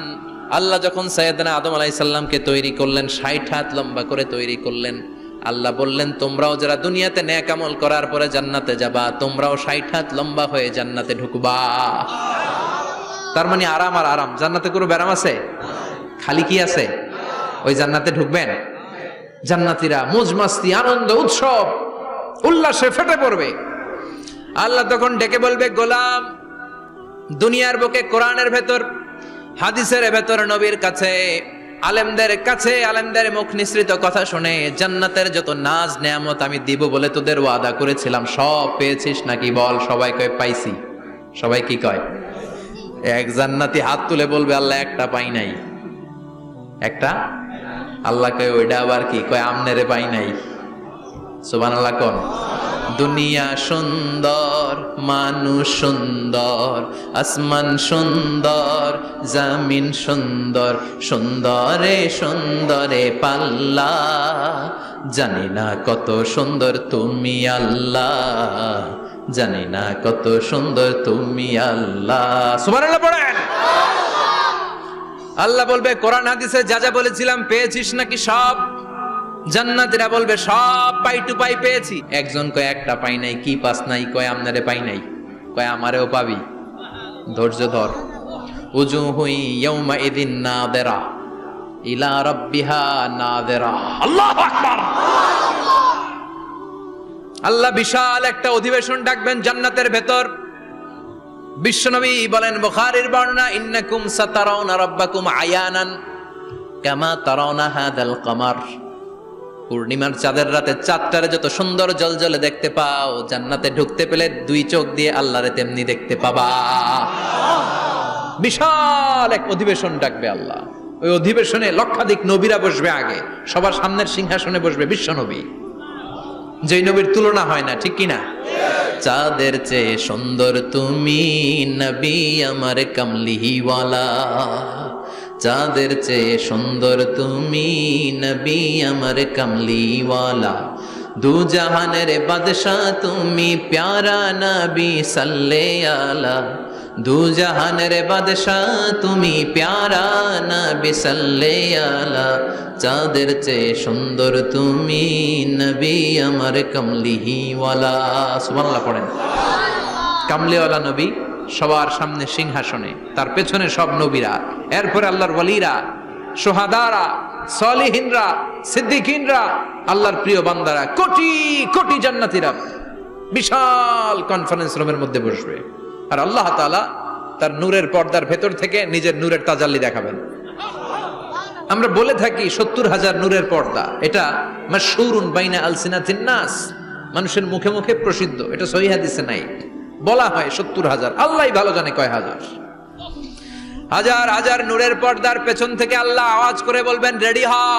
আল্লাহ যখন সাইয়েদনা আদম আলাইহিস সালামকে তৈরি করলেন, 60 হাত লম্বা করে তৈরি করলেন। আল্লাহ বললেন, তোমরাও যারা দুনিয়াতে নেক আমল করার পরে জান্নাতে যাবা, তোমরাও 60 হাত লম্বা হয়ে জান্নাতে ঢুকবা। তার মানে আরাম আর আরাম। জান্নাতে কোনো ব্যারাম আছে? খালি কি আছে? ওই জান্নাতে ঢুকবেন, জান্নাতীরা মজমাস্তি, আনন্দ, উৎসব, উল্লাসে ফেটে পড়বে। আল্লাহ তখন ডেকে বলবে, গোলাম, দুনিয়ার বুকে কোরআনের ভেতর, হাদিসের ভেতর, নবীর কাছে, আলেমদের কাছে, আলেমদের মুখ নিঃসৃত কথা শুনে জান্নাতের যত নাজ নেয়ামত আমি দিব বলে তোদের ওয়াদা করেছিলাম, সব পেয়েছিস নাকি বল? সবাই কয় পাইছি। সবাই কি কয়? এক জান্নাতি হাত তুলে বলবে, আল্লাহ একটা পাই নাই। একটা? আল্লাহ কয় ওইটা আবার কি? কয় আমনেরে পাই নাই। সুবহানাল্লাহ কোন? দুনিয়া সুন্দর, মানুষ সুন্দর, আসমান সুন্দর, জামিন সুন্দর, সুন্দরে সুন্দরে পাল্লা, জানি না কত সুন্দর তুমি আল্লাহ, জানি না কত সুন্দর তুমি আল্লাহ। সুবহানাল্লাহ পড়েন। আল্লাহ বলবে, কোরআন হাদিসে যা যা বলেছিলাম পেয়েছিস নাকি সব? জান্নাতীরা বলবে, সব পাই টু পাই পেয়েছি। একজন কয় একটা পাই নাই। কি পাস নাই? কয় আমনারে পাই নাই। কয় আমারেও পাবি, ধৈর্য ধর। উজুহু ইয়াউমা ইদিন নাদিরা, ইলা রাব্বিহা নাযিরা। আল্লাহু আকবার। আল্লাহ বিশাল একটা অধিবেশন ডাকবেন জান্নাতের ভেতর। বিশ্বনবী বলেন, বুখারীর বর্ণনা, ইন্নাকুম সাতারাউনা রাব্বাকুম আয়ানান কামা তারাউনা হাদাল কমার। পূর্ণিমার চাঁদের রাতে চাঁদটারে যত সুন্দর জ্বলজ্বলে দেখতে পাও, জান্নাতে ঢুকতে পেলে দুই চোখ দিয়ে আল্লাহরে তেমনি দেখতে পাবা। বিশাল এক অধিবেশন ডাকবে আল্লাহ। ওই অধিবেশনে লক্ষাধিক নবীরা বসবে। আগে সবার সামনের সিংহাসনে বসবে বিশ্বনবী, যেই নবীর তুলনা হয় না, ঠিক কিনা? চাঁদের চেয়ে সুন্দর তুমি নবী আমার কামলিওয়ালা, চাঁদের চেয়ে সুন্দর তুমি নবী আমার কামলিওয়ালা, দু জাহানের বাদশাহ তুমি প্যারা নবী সাল্লে আলা, দু জাহানের বাদশাহ তুমি প্যারা নবী সাল্লে আলা, চাঁদের চেয়ে সুন্দর তুমি নবী আমার কামলিওয়ালা। সুবহানাল্লাহ পড়েন। কামলিওয়ালা নবী সবার সামনে সিংহাসনে, তার পেছনে সব নবীরা, এরপরে আল্লাহর ওয়ালিরা, শুহাদারা, সালিহিনরা, সিদ্দিকিনরা, আল্লাহর প্রিয় বান্দারা, কোটি কোটি জান্নাতীরা বিশাল কনফারেন্স রুমের মধ্যে বসবে। আর আল্লাহ তাআলা তার নূরের পর্দার ভেতর থেকে নিজের নূরের তাজাল্লি দেখাবেন। আমরা বলে থাকি 70,000 নূরের পর্দা, এটা মাশহুরুন বাইনা আলসিনাতিন নাস, মানুষের মুখে মুখে প্রসিদ্ধ। এটা সহিহ হাদিসে নাই, বলা হয় 70,000, আল্লাহই ভালো জানে কয় হাজার। হাজার হাজার নূরের পর্দার পেছন থেকে আল্লাহ আওয়াজ করে বলবেন, রেডি হও,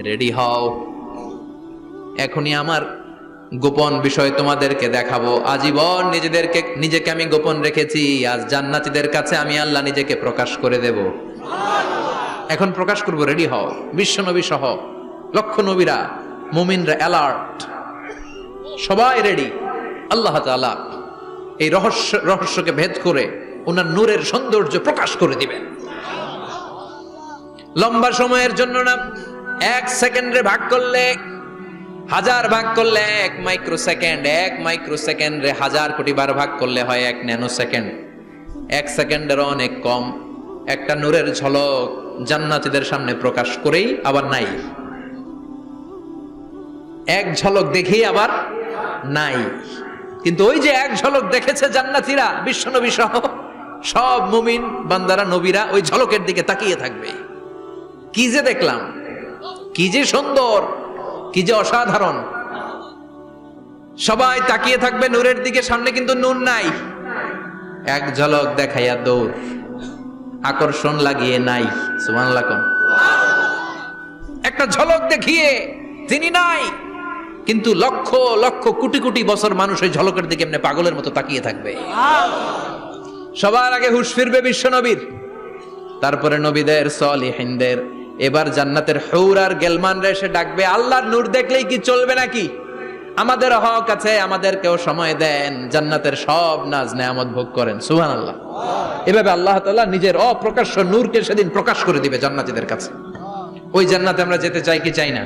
রেডি হও, এখনই আমার গোপন বিষয় তোমাদেরকে দেখাবো। আজীবন নিজেকে আমি গোপন রেখেছি, আজ জান্নাতীদের কাছে আমি আল্লাহ নিজেকে প্রকাশ করে দেব। এখন প্রকাশ করব, রেডি হও। বিশ্বনবী সহ লক্ষ নবীরা, মুমিনরা অ্যালার্ট, সবাই রেডি। আল্লাহ তাআলা এই রহস্যকে ভেদ করে ওনার নূরের সৌন্দর্য প্রকাশ করে দিবেন। লম্বা সময়ের জন্য না, 1 সেকেন্ডে ভাগ করলে, হাজার ভাগ করলে 1 মাইক্রোসেকেন্ড, 1 মাইক্রোসেকেন্ডে 1000 কোটি বার ভাগ করলে হয় 1 ন্যানো সেকেন্ড। 1 সেকেন্ডেরও অনেক কম একটা নূরের ঝলক জান্নাতীদের সামনে প্রকাশ করেই আবার নাই। এক ঝলক দেখেই আবার নাই। কিন্তু ওই যে এক ঝলক দেখেছে জান্নাতীরা, বিশ্বনবী সহ সব মুমিন বান্দারা, নবীরা ওই ঝলকের দিকে তাকিয়ে থাকবে। কি যে দেখলাম, কি যে সুন্দর, কি যে অসাধারণ। সবাই তাকিয়ে থাকবে নূরের দিকে, সামনে কিন্তু নূর নাই। এক ঝলক দেখাইয়া দৌড়, আকর্ষণ লাগিয়ে নাই। সুবহানাল্লাহ কোন। একটা ঝলক দেখিয়ে তিনি নাই, কিন্তু লক্ষ লক্ষ কোটি কোটি বছর মানুষ ওই ঝলকের দিকে এমনি পাগলের মতো তাকিয়ে থাকবে। সবার আগে হুঁশ ফিরবে বিশ্বনবীর, তারপরে নবীদের, সালিহিনদের। এবার জান্নাতের হুর আর গেলমানরা এসে ডাকবে, আল্লাহর নূর দেখলেই কি চলবে নাকি? আমাদের হক আছে, আমাদেরকেও সময় দেন, জান্নাতের সব নাজ নেয়ামত ভোগ করেন। সুবহানাল্লাহ। এভাবে আল্লাহ তাআলা নিজের অপ্রকাশ্য নূরকে সেদিন প্রকাশ করে দিবে জান্নাতীদের কাছে। ওই জান্নাতে আমরা যেতে চাই কি চাই না?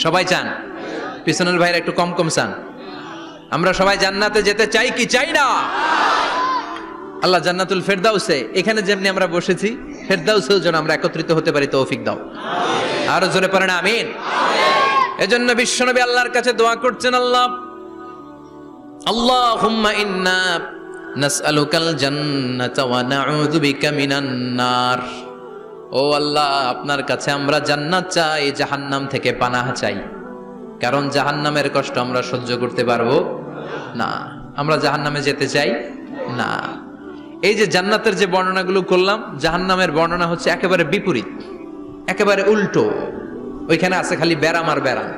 সবাই চান? পিছনের ভাইরা একটু কম কম চান। আমরা সবাই জান্নাতে যেতে চাই কি চাই না? আল্লাহ জান্নাতুল ফেরদাউসে, এখানে যেমনি আমরা বসেছি, ফেরদাউসেও যেন আমরা একত্রিত হতে পারি, তৌফিক দাও। আরো জোরে পড়েন আমিন। এজন্য বিশ্বনবী আল্লাহর কাছে দোয়া করছেন, আল্লাহ, আল্লাহুম্মা ইন্না নাসআলুকাল জান্নাতা ওয়া নাউযু বিকা মিনান নার। ও আল্লাহ, আপনার কাছে আমরা জান্নাত চাই, জাহান্নাম থেকে পানাহ চাই। কারণ জাহান্নামের কষ্ট আমরা সহ্য করতে পারবো না, আমরা জাহান্নামে যেতে চাই না। এই যে জান্নাতের যে বর্ণনাগুলো করলাম, জাহান্নামের বর্ণনা হচ্ছে একেবারে বিপরীত, একেবারে উল্টো। ওইখানে আছে খালি ব্যারাম আর ব্যারাম।